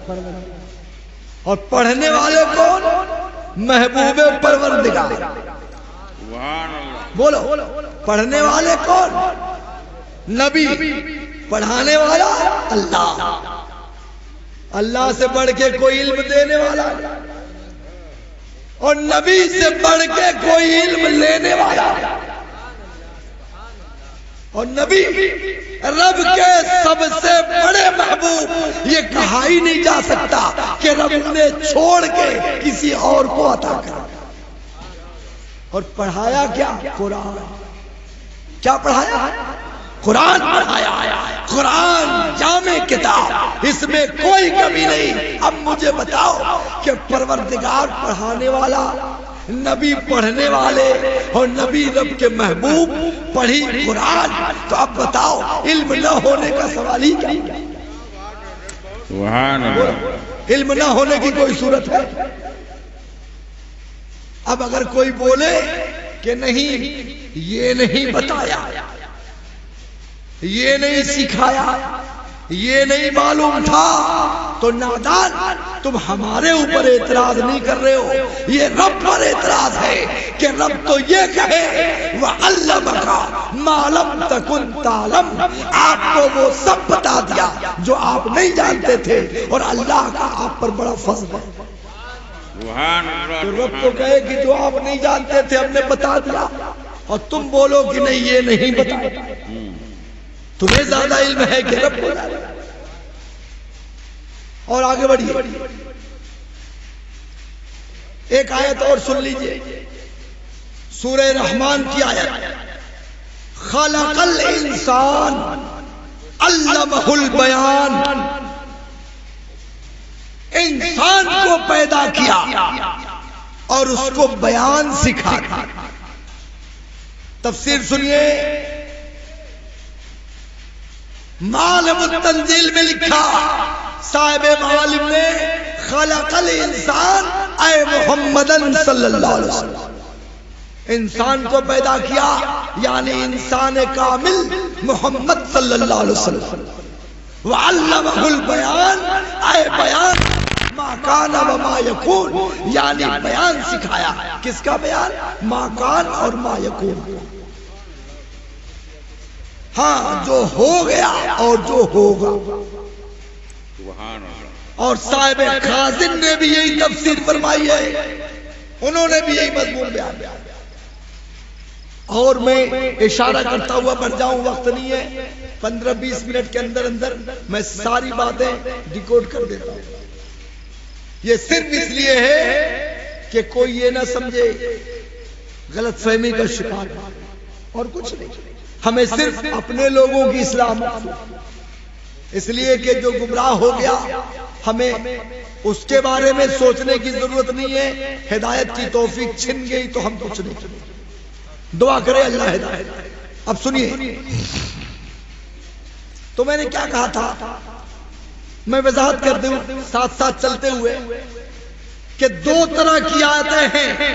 پروردگار. اور پڑھنے والے کون؟ محبوب پروردگار. بولو پڑھنے والے کون؟ نبی. پڑھانے والا اللہ. اللہ سے بڑھ کے کوئی علم دینے والا اور نبی سے بڑھ کے کوئی علم لینے والا. اور نبی رب کے سب سے بڑے محبوب، یہ کہا ہی نہیں جا سکتا کہ رب نے چھوڑ کے کسی اور کو عطا کرا. اور پڑھایا کیا؟ قرآن. کیا پڑھایا؟ قرآن پڑھایا. قرآن جامع کتاب، اس میں کوئی کمی نہیں. اب مجھے بتاؤ کہ پروردگار پڑھانے والا، نبی پڑھنے والے، اور نبی رب کے محبوب، پڑھی قرآن، تو اب بتاؤ علم نہ ہونے کا سوال ہی کیا؟ سبحان اللہ. علم نہ ہونے کی کوئی صورت ہے؟ اب اگر کوئی بولے کہ نہیں یہ نہیں بتایا، یہ نہیں سکھایا، یہ نہیں معلوم تھا، تو نادان تم ہمارے اوپر اعتراض نہیں کر رہے ہو، یہ رب پر اعتراض ہے کہ رب تو یہ کہے وَعَلَّمَكَ مَا لَمْ تَكُنْ تَعْلَمْ، آپ کو وہ سب بتا دیا جو آپ نہیں جانتے تھے، اور اللہ کا آپ پر بڑا فضل ہے۔ تو رب کو کہے کہ جو آپ نہیں جانتے تھے ہم نے بتا دیا، اور تم بولو کہ نہیں یہ نہیں بتا، تمہیں زیادہ علم ہے کہ رب کو۔ اور آگے بڑھیے، ایک آیت اور سن لیجئے، سورہ رحمان کی آیت، خلق الانسان علمہ البیان، انسان کو پیدا کیا اور اس کو بیان سکھا۔ تفسیر سنیے، معالم التنزیل میں لکھا صاحب معالم نے، خلق الانسان اے محمدن صلی اللہ علیہ وسلم، انسان کو پیدا کیا یعنی انسان کامل محمد صلی اللہ علیہ وسلم۔ وعلمہ البیان اے بیان ما کان و ما یکون، یعنی بیان سکھایا۔ کس کا بیان؟ ما کان اور ما یکون، ہاں جو ہو گیا اور جو ہوگا۔ اور صاحب خازن نے بھی یہی تفسیر فرمائی ہے، انہوں نے بھی یہی مضمون بیان کیا۔ اور میں اشارہ کرتا ہوا بڑھ جاؤں، وقت نہیں ہے، 15-20 منٹ کے اندر اندر میں ساری باتیں ڈیکوڈ کر دیتا ہوں۔ یہ صرف اس لیے ہے کہ کوئی یہ نہ سمجھے غلط فہمی کا شکار، اور کچھ نہیں۔ ہمیں صرف اپنے لوگوں کی اصلاح مقصود، اس لیے کہ جو گمراہ ہو گیا ہمیں اس کے بارے میں سوچنے کی ضرورت نہیں ہے، ہدایت کی توفیق چھن گئی تو ہم کچھ نہیں۔ دعا کرے اللہ ہدایت۔ اب سنیے، تو میں نے کیا کہا تھا، میں وضاحت کر دوں ساتھ ساتھ چلتے ہوئے کہ دو طرح کی آیتیں ہیں۔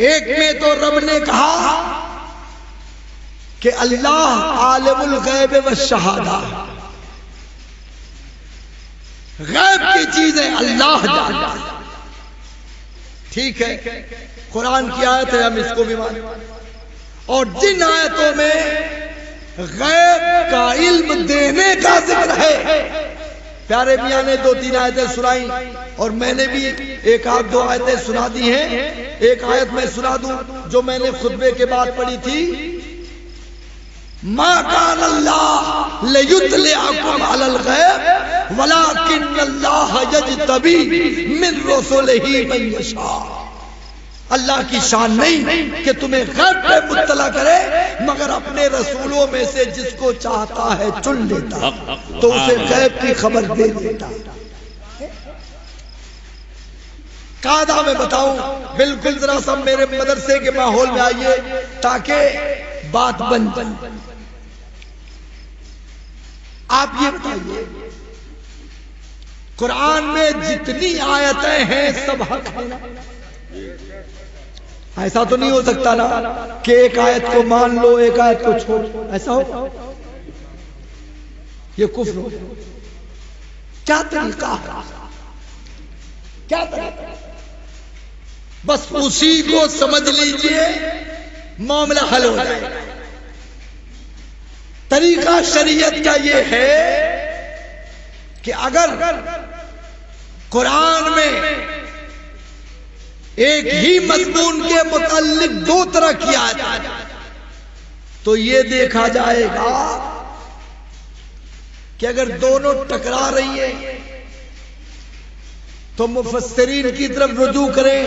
ایک میں تو رب نے کہا کہ اللہ عالم الغیب والشہادہ، غیب کی چیزیں اللہ جانتا ہے، ٹھیک ہے، قرآن کی آیت ہے، ہم اس کو بھی مانیں۔ اور جن آیتوں میں غیب کا علم دینے کا ذکر ہے، پیارے میاں نے 2-3 آیتیں سنائیں، اور میں نے بھی 1-2 آیتیں سنا دی ہیں۔ ایک آیت میں سنا دوں جو میں نے خطبے کے بعد پڑھی تھی، ما کان اللہ لیطلعکم علی الغیب ولکن اللہ یجتبی من رسلہ من یشاء۔ اللہ کی شان نہیں کہ تمہیں غیب پہ مطلع کرے، مگر اپنے رسولوں میں سے جس کو چاہتا ہے چن لیتا، تو اسے غیب کی خبر دے دیتا۔ قاعدہ میں بتاؤں، بالکل ذرا سا میرے مدرسے کے ماحول میں آئیے تاکہ بات بن جائے۔ آپ یہ بتائیے، قرآن میں جتنی آیتیں ہیں سب حق ہیں؟ ایسا تو نہیں ہو سکتا نا کہ ایک آیت کو مان لو ایک آیت کو چھوڑ، ایسا ہو؟ یہ کفر ہو۔ کیا طریقہ ہے؟ کیا طریقہ؟ بس اسی کو سمجھ لیجئے، معاملہ حل ہو جائے۔ طریقہ شریعت کا یہ ہے کہ اگر قرآن میں ایک ہی مضمون کے متعلق 2 طرح کی آیت تو یہ دیکھا جائے گا کہ اگر دونوں ٹکرا رہی ہیں تو مفسرین کی طرف رجوع کریں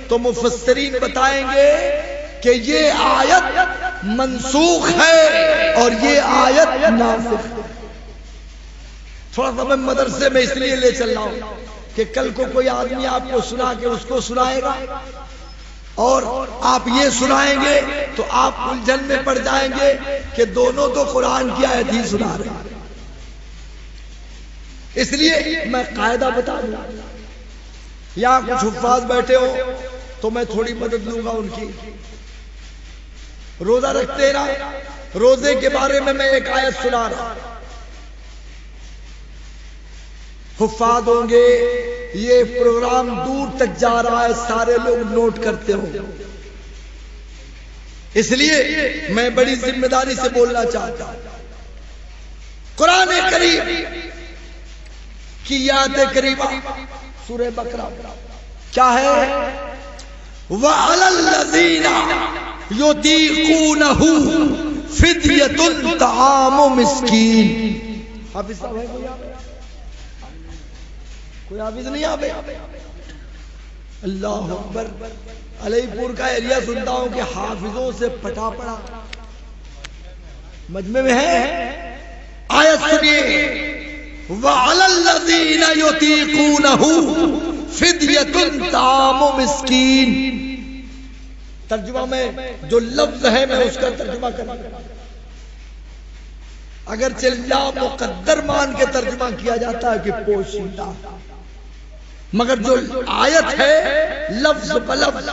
تو مفسرین بتائیں گے کہ یہ آیت منسوخ ہے اور یہ آیت ناسخ ہے۔ تھوڑا سا میں مدرسے میں اس لیے لے چل رہا ہوں کہ کل کو کوئی آدمی آپ کو سنا کے اس کو سنائے گا اور آپ یہ سنائیں گے تو آپ الجھن میں پڑ جائیں گے کہ دونوں تو قرآن کی آیت ہی سنا رہے ہیں۔ اس لیے میں قاعدہ بتا دوں، یا کچھ حفاظ بیٹھے ہو تو میں تھوڑی مدد لوں گا ان کی۔ روزہ رکھتے نا، روزے کے بارے میں ایک آیت سنا رہا، حفاظ ہوں گے، یہ پروگرام دور تک جا رہا ہے، سارے لوگ نوٹ کرتے ہوں گے. اس لیے میں بڑی ذمہ داری سے بولنا چاہتا ہوں. قرآن کریم کی آیت کریمہ سورہ بقرہ کیا ہے؟ وَعَلَى الَّذِينَ يُطِيقُونَهُ فِدْيَةٌ طَعَامُ مِسْكِين. حافظ صاحب ہے کوئی حافظ نہیں آبے؟ اللہ اکبر. علی پور کا ایریا سنتا ہوں کہ حافظوں سے پٹا پڑا. مجمع میں ہے آیت سنیے، وَعَلَى الَّذِينَ يُطِيقُونَهُ فِدْيَةٌ طَعَامُ مِسْكِين. ترجمہ میں جو لفظ ہے میں اس کا ترجمہ کروں. اگر لا مقدر مان کے ترجمہ کیا جاتا ہے کہ پوشیدہ، مگر جو آیت ہے لفظ بلفظ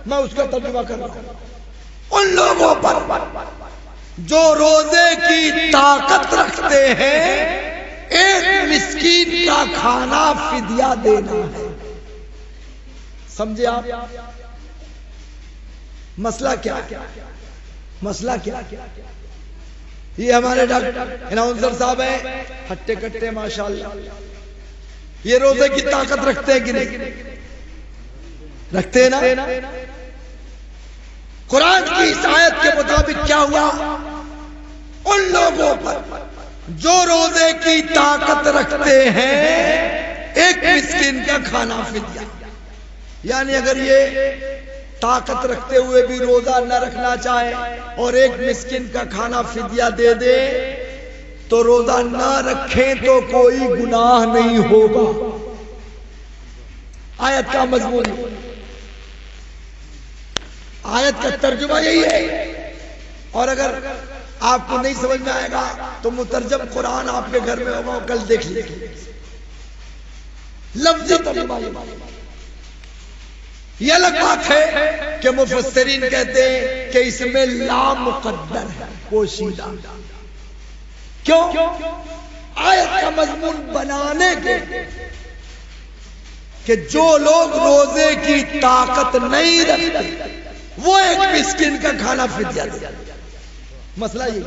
میں اس کا ترجمہ کر رہا ہوں. ان لوگوں پر جو روزے کی طاقت رکھتے ہیں ایک مسکین کا کھانا فدیہ دینا ہے. سمجھے آپ مسئلہ کیا؟ مسئلہ کیا؟ یہ ہمارے ڈاکٹر اناؤنسر صاحب ہیں ہٹے کٹے ماشاءاللہ، یہ روزے کی طاقت رکھتے ہیں کہ نہیں؟ رکھتے ہیں نا. قرآن کی اس آیت کے مطابق کیا ہوا؟ ان لوگوں پر جو روزے کی طاقت رکھتے ہیں ایک مسکین کا کھانا فدیہ. یعنی اگر یہ طاقت رکھتے ہوئے بھی روزہ نہ رکھنا چاہے اور ایک مسکین کا کھانا فدیہ دے دے تو روزہ نہ رکھیں تو کوئی گناہ نہیں ہوگا. آیت کا مضمون، آیت کا ترجمہ یہی ہے. اور اگر آپ کو نہیں سمجھ میں آئے گا تو مترجم قرآن آپ کے گھر میں ہوگا، کل دیکھ لیجیے. لفظی ترجمہ یہ الگ بات ہے کہ مفسرین کہتے ہیں کہ اس میں لا مقدر ہے، پوشیدہ. کیوں؟ آیت کا مضمون بنانے کے کہ جو لوگ روزے کی طاقت نہیں رکھتے وہ ایک مسکین کا کھانا فدیہ دے. مسئلہ یہ.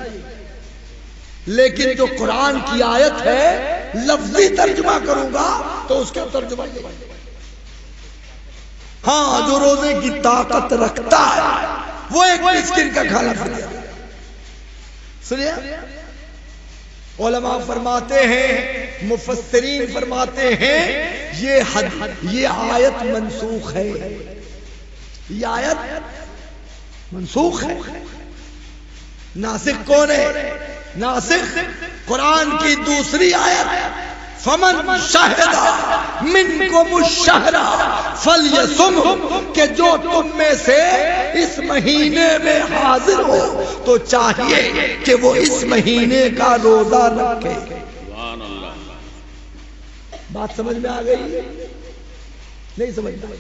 لیکن جو قرآن کی آیت ہے لفظی ترجمہ کروں گا تو اس کا ترجمہ یہ ہے، ہاں جو روزے کی طاقت رکھتا ہے وہ ایک مسکین کا کھانا فدیہ. سنیے علماء فرماتے ہیں، مفسرین فرماتے ہیں یہ آیت منسوخ ہے. یہ آیت منسوخ ہے. ناسخ کون ہے؟ ناسخ قرآن کی دوسری آیت فمن شہد منکم الشہر فلیصم، کہ جو تم میں سے اس مہینے میں حاضر ہو تو چاہیے کہ وہ اس مہینے کا روزہ رکھے. بات سمجھ میں آ گئی؟ نہیں سمجھ میں؟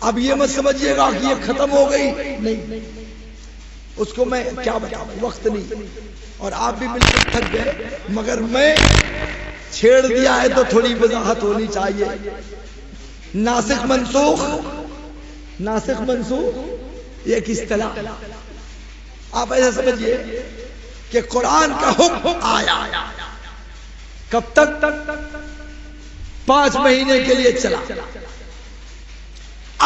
اب یہ مت سمجھیے گا کہ یہ ختم ہو گئی، نہیں. اس کو میں کیا بتاؤں، وقت نہیں اور آپ بھی مل کر تھک گئے، مگر میں چھیڑ دیا ہے تو تھوڑی وضاحت ہونی چاہیے. ناسخ منسوخ، ناسخ منسوخ یہ ایک اصطلاح. آپ ایسا سمجھیے کہ قرآن کا حکم آیا کب تک؟ 5 مہینے کے لیے چلا.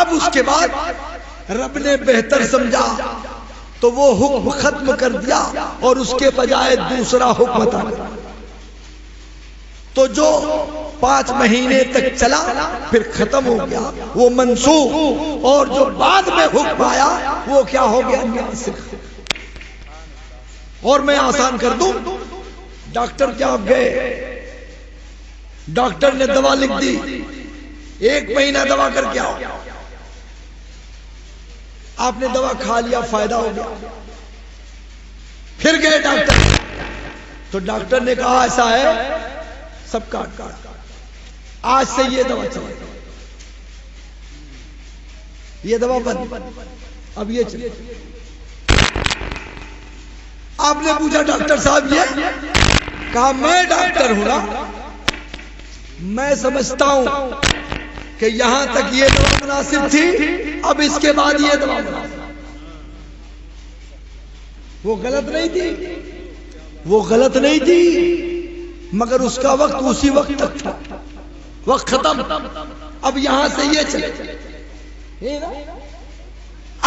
اب اس کے بعد رب نے بہتر سمجھا تو وہ حکم ختم کر دیا اور اس کے بجائے دوسرا حکم عطا کر. تو جو 5 مہینے تک چلا پھر ختم ہو گیا وہ منسوخ، اور جو بعد میں حکم آیا وہ کیا ہو گیا؟ ناسخ. اور میں آسان کر دوں، ڈاکٹر کیا آپ گئے، ڈاکٹر نے دوا لکھ دی، 1 مہینہ دوا کر کے آؤ. آپ نے دوا کھا لیا، فائدہ ہو گیا، پھر گئے ڈاکٹر تو ڈاکٹر نے کہا ایسا ہے سب کاٹ، آج سے یہ دوا چلے، یہ دوا بند، اب یہ چلے. آپ نے پوچھا ڈاکٹر صاحب یہ؟ کہا میں ڈاکٹر ہوں نا، میں سمجھتا ہوں کہ یہاں تک یہ دعا مناسب تھی، اب اس کے بعد یہ دعا مناسب، وہ غلط نہیں تھی، وہ غلط نہیں تھی، مگر اس کا وقت اسی وقت تک تھا، وقت ختم، اب یہاں سے یہ چلے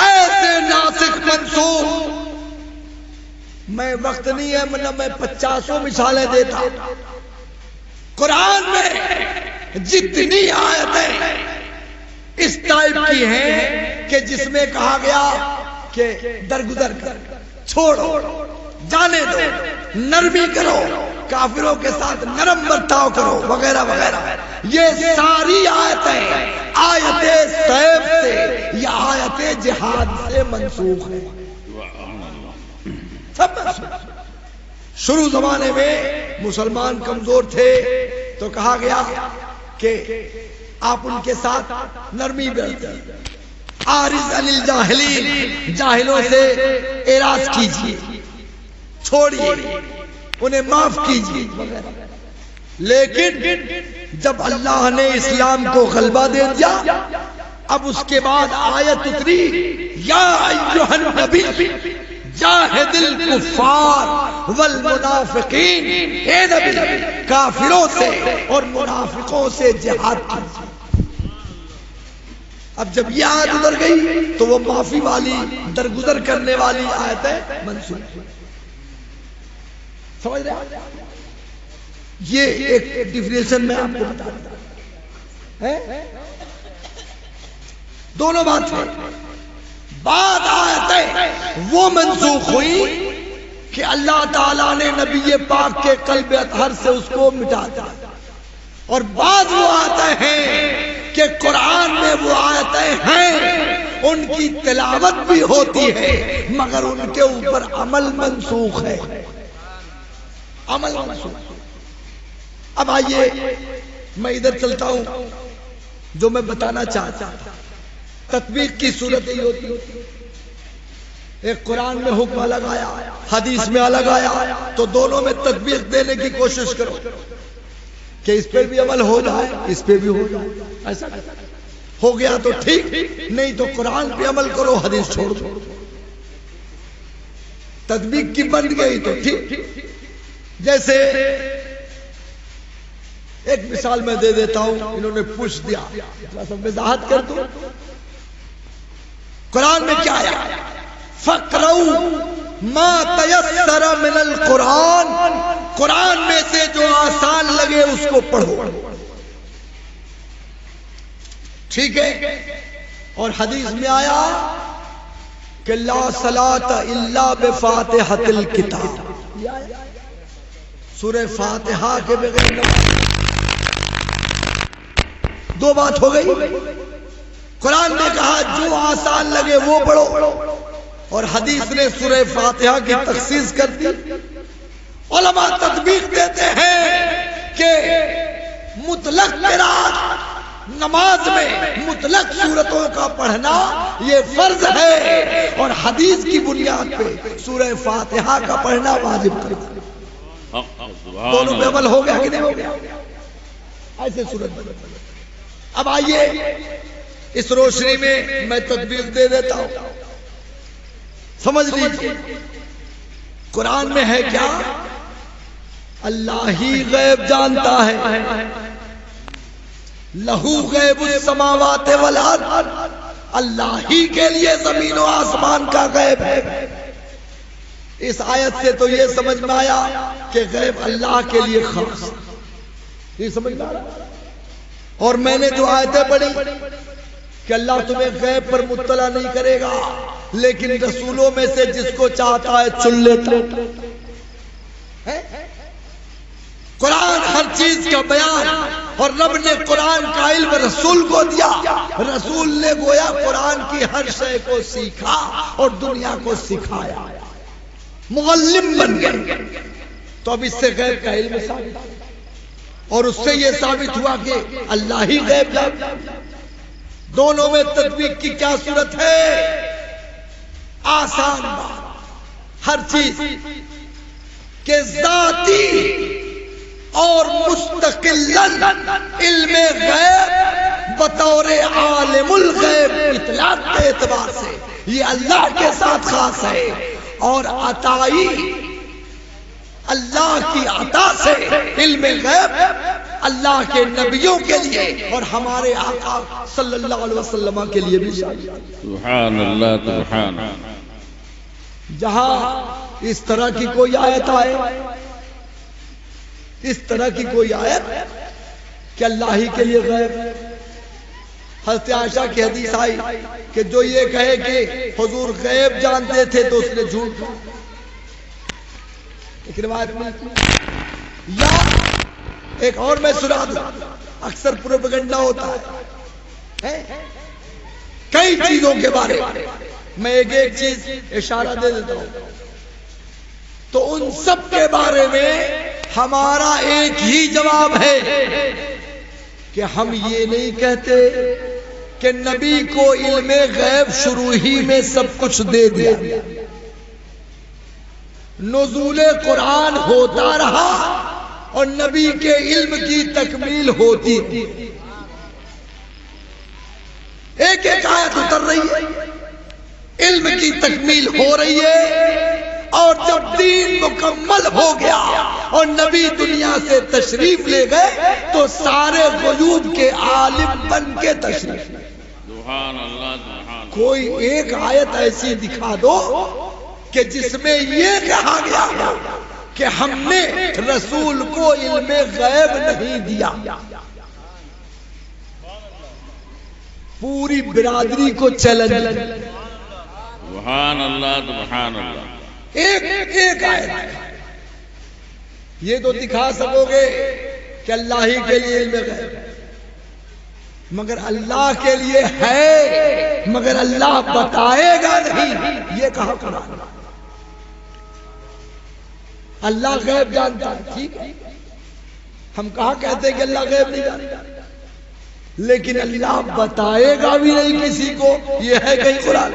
ایسے ناسخ منسوخ۔ میں وقت نہیں ہے ورنہ میں 50 مثالیں دیتا۔ قرآن میں جتنی آیتیں اس ٹائپ کی ہیں کہ جس میں کہا گیا کہ درگزر کر، چھوڑو، جانے دو، نرمی کرو، کافروں کے ساتھ نرم برتاؤ کرو، وغیرہ وغیرہ، یہ ساری آیتیں آیت سیف سے یا آیت جہاد سے منسوخ ہیں، سب منسوخ۔ شروع زمانے میں مسلمان کمزور تھے تو کہا گیا کہ آپ ان کے ساتھ نرمی برتیں، عارض عن الجاہلین، جاہلوں سے اعراض کیجیے، چھوڑیے، انہیں معاف کیجیے۔ لیکن جب اللہ نے اسلام کو غلبہ دے دیا، اب اس کے بعد آیت اتری، یا ایھا النبی جاہد الکفار والمنافقین، اے نبی کافروں سے اور منافقوں سے جہاد کیجیے۔ اب جب یہ آیت اتر گئی تو وہ معافی والی، درگزر کرنے والی آیتیں منسوخ، سمجھ رہے؟ یہ ایک ڈیفینیشن میں آپ کو بتا دوں، دونوں بات ہے۔ بعد آیتیں وہ منسوخ ہوئی کہ اللہ تعالیٰ نے نبی پاک کے قلب اطہر سے اس کو مٹا دیا، اور بعد وہ آیتیں ہیں کہ قرآن میں وہ آیتیں ہیں، ان کی تلاوت بھی ہوتی ہے مگر ان کے اوپر عمل منسوخ ہے، عمل منسوخ۔ اب آئیے میں ادھر چلتا ہوں، جو میں بتانا چاہتا ہوں تطبیق کی صورت ہی ہوتی ہے۔ ایک قرآن میں حکم الگ آیا، حدیث میں الگ آیا، تو دونوں میں تطبیق دینے کی کوشش کرو کہ اس پہ بھی عمل ہو جائے، اس پہ بھی ہو جائے۔ ایسا ہو گیا تو ٹھیک، نہیں تو قرآن پہ عمل کرو، حدیث چھوڑ دو۔ تطبیق کی بن گئی تو ٹھیک۔ جیسے ایک مثال میں دے دیتا ہوں، انہوں نے پوچھ دیا، وضاحت کر دوں۔ قرآن میں کیا آیا؟ فَقْرَوْا مَا تَيَسَّرَ مِنَ الْقُرْآنِ، قرآن میں سے جو آسان لگے اس کو پڑھو، ٹھیک ہے؟ اور حدیث میں آیا کہ لا صلاۃ الا بفاتحۃ الکتاب، سورہ فاتحہ کے بغیر نماز۔ دو بات ہو گئی، قرآن نے کہا جو آسان لگے وہ پڑھو، اور حدیث نے سورہ فاتحہ کی تخصیص کر دی۔ علماء تطبیق دیتے ہیں کہ مطلق قرات نماز میں مطلق سورتوں کا پڑھنا یہ فرض ہے، اور حدیث کی بنیاد پہ سورہ فاتحہ کا پڑھنا واجب ہے۔ دونوں پہ عمل ہو گیا کہ نہیں ہو گیا؟ ایسے صورت بدل۔ اب آئیے اس روشنی میں تطبیق دے دیتا ہوں، سمجھ لیجیے۔ قرآن میں ہے کیا؟ اللہ ہی غیب جانتا ہے، لہو غیب السماوات والارض، اللہ ہی کے لیے زمین و آسمان کا غیب ہے۔ اس آیت سے تو یہ سمجھ میں آیا کہ غیب اللہ کے لیے خاص، یہ سمجھ میں آیا۔ اور میں نے جو آیتیں پڑھی کہ اللہ تمہیں غیب پر مطلع نہیں کرے گا، لیکن رسولوں میں سے جس کو چاہتا ہے چن لیتا ہے۔ قرآن ہر چیز کا بیان، اور رب نے قرآن کا علم رسول کو دیا، رسول نے گویا قرآن کی ہر شے کو سیکھا اور دنیا کو سکھایا، معلم بن گئے۔ تو اب اس سے غیب کا علم ثابت، اور اس سے یہ ثابت ہوا کہ اللہ ہی غیب جانتا۔ دونوں میں تطبیق کی کیا صورت ہے؟ آسان بات، ہر چیز کے ذاتی اور مستقلاً علم غیب بطور عالم الغیب اطلاق کے اعتبار سے یہ اللہ کے ساتھ خاص ہے، اور عطائی اللہ کی عطا سے علم غیب اللہ کے نبیوں کے لیے اور ہمارے آقا صلی اللہ علیہ وسلم کے لیے بھی سبحان اللہ سبحان اللہ۔ جہاں اس طرح کی کوئی آیت آئے، اس طرح کی کوئی آیت کہ اللہ ہی کے لیے غیب، حضرت عائشہ کی حدیث آئی کہ جو یہ کہے کہ حضور غیب جانتے تھے تو اس نے جھوٹ کہا، ایک روایت میں یا ایک اور میں سنا دوں، اکثر پروپیگنڈا ہوتا ہے کئی چیزوں کے بارے میں ایک چیز اشارہ دے دیتا ہوں، تو ان سب کے بارے میں ہمارا ایک ہی جواب ہے کہ ہم یہ نہیں کہتے کہ نبی کو علم غیب شروع ہی میں سب کچھ دے دیا، نزول قرآن ہوتا رہا اور نبی کے علم کی تکمیل ہوتی تھی، ایک ایک آیت اتر رہی ہے، علم کی تکمیل ہو رہی ہے، اور جب دین مکمل ہو گیا اور نبی دنیا سے تشریف لے گئے تو سارے غیوب کے عالم بن کے تشریف لے۔ سبحان اللہ سبحان۔ کوئی ایک آیت ایسی دکھا دو کہ جس میں یہ کہا گیا ہو کہ ہم نے رسول کو علم غیب نہیں دیا۔ پوری برادری کو چیلنج، سبحان اللہ سبحان اللہ۔ ایک آیت یہ تو دکھا سکو گے کہ اللہ ہی کے لیے علم غیب، مگر اللہ کے لیے ہے مگر اللہ بتائے گا نہیں، یہ کہا قرآن۔ اللہ غیب جانتا ہے، ٹھیک ہے، ہم کہاں کہتے ہیں کہ اللہ غیب نہیں جانتا، لیکن اللہ بتائے گا بھی نہیں کسی کو، یہ ہے کہیں قرآن۔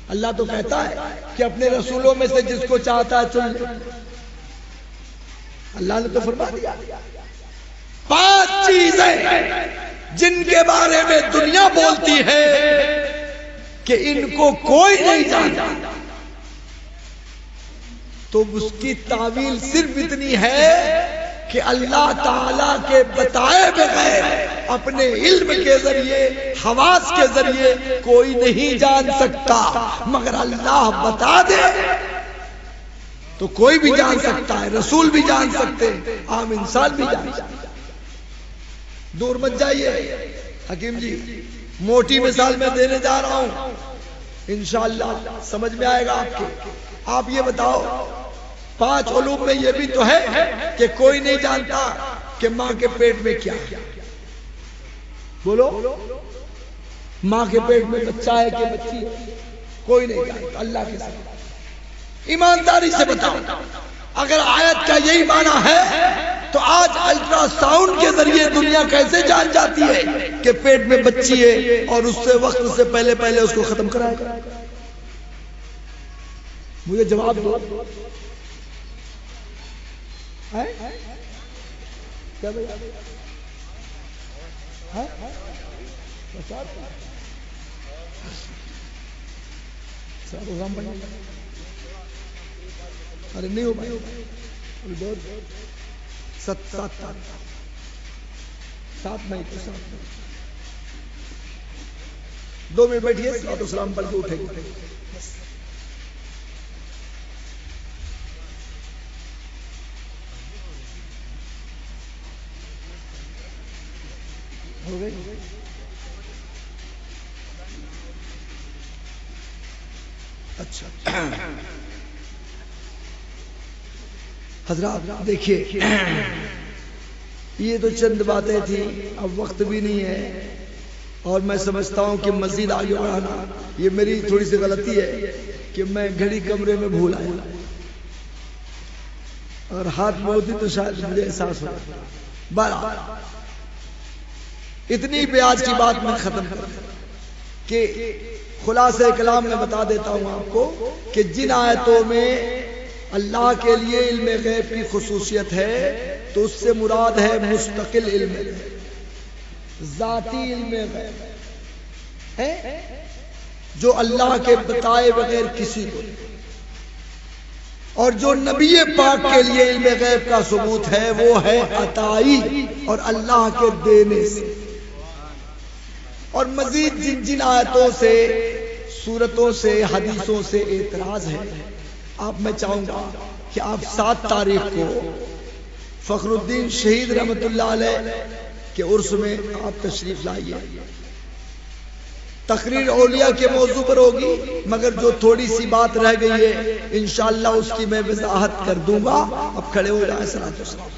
اللہ تو کہتا ہے کہ اپنے رسولوں میں سے جس کو چاہتا ہے چن لے، اللہ نے تو فرما دیا 5 چیزیں جن کے بارے میں دنیا بولتی ہے کہ ان کو کوئی نہیں جانتا، تو اس کی تعویل صرف اتنی ہے کہ اللہ تعالیٰ کے بتائے بغیر اپنے علم کے ذریعے، حواس کے ذریعے کوئی نہیں جان سکتا، مگر اللہ بتا دے تو کوئی بھی جان سکتا ہے، رسول بھی جان سکتے، عام انسان بھی جان سکتا۔ دور مت جائیے حکیم جی، موٹی مثال میں دینے جا رہا ہوں، انشاءاللہ سمجھ میں آئے گا آپ کے۔ آپ یہ بتاؤ 5 علوم میں یہ بھی تو ہے کہ کوئی نہیں جانتا کہ ماں کے پیٹ میں کیا ہے، بولو، ماں کے پیٹ میں بچہ ہے کہ بچی ہے، کوئی نہیں جانتا اللہ کے ساتھ۔ ایمانداری سے بتاؤ، اگر آیت کا یہی معنی ہے تو آج الٹرا ساؤنڈ کے ذریعے دنیا کیسے جان جاتی ہے کہ پیٹ میں بچی ہے اور اس سے وقت سے پہلے اس کو ختم کرائے گا؟ مجھے جواب دو۔ کیا ارے نہیں ہو بھائی، 7 مئی کو 2 منٹ بیٹھیے، صلاۃ و سلام پڑھ کے اٹھے گی۔ ہو گئی؟ اچھا حضرات دیکھیے، یہ تو چند باتیں تھیں، اب وقت بھی نہیں ہے اور میں سمجھتا ہوں کہ مزید آگے بڑھانا، یہ میری تھوڑی سی غلطی ہے کہ میں گھڑی کمرے میں بھول آیا، اور ہاتھ میں ہوتی تو شاید مجھے احساس ہوتا۔ بہرحال اتنی بیاج کی بات میں ختم کر کہ خلاصہ کلام میں بتا دیتا ہوں آپ کو کہ جن آیتوں میں اللہ کے لیے علم غیب کی خصوصیت ہے تو اس سے مراد ہے مستقل علم غیب، ذاتی علم غیب ہے جو اللہ کے بتائے بغیر کسی کو نہیں، اور جو نبی پاک کے لیے علم غیب کا ثبوت ہے وہ ہے عطائی اور اللہ کے دینے سے۔ اور مزید جن جن آیتوں سے، سورتوں سے، حدیثوں سے اعتراض ہے، آپ میں چاہوں گا کہ آپ 7 تاریخ کو فخر الدین شہید رحمت اللہ علیہ کے عرس میں آپ تشریف لائیے۔ تقریر اولیاء کے موضوع پر ہوگی، مگر جو تھوڑی سی بات رہ گئی ہے انشاءاللہ اس کی میں وضاحت کر دوں گا۔ اب کھڑے ہو جائیں، صلوات و سلام۔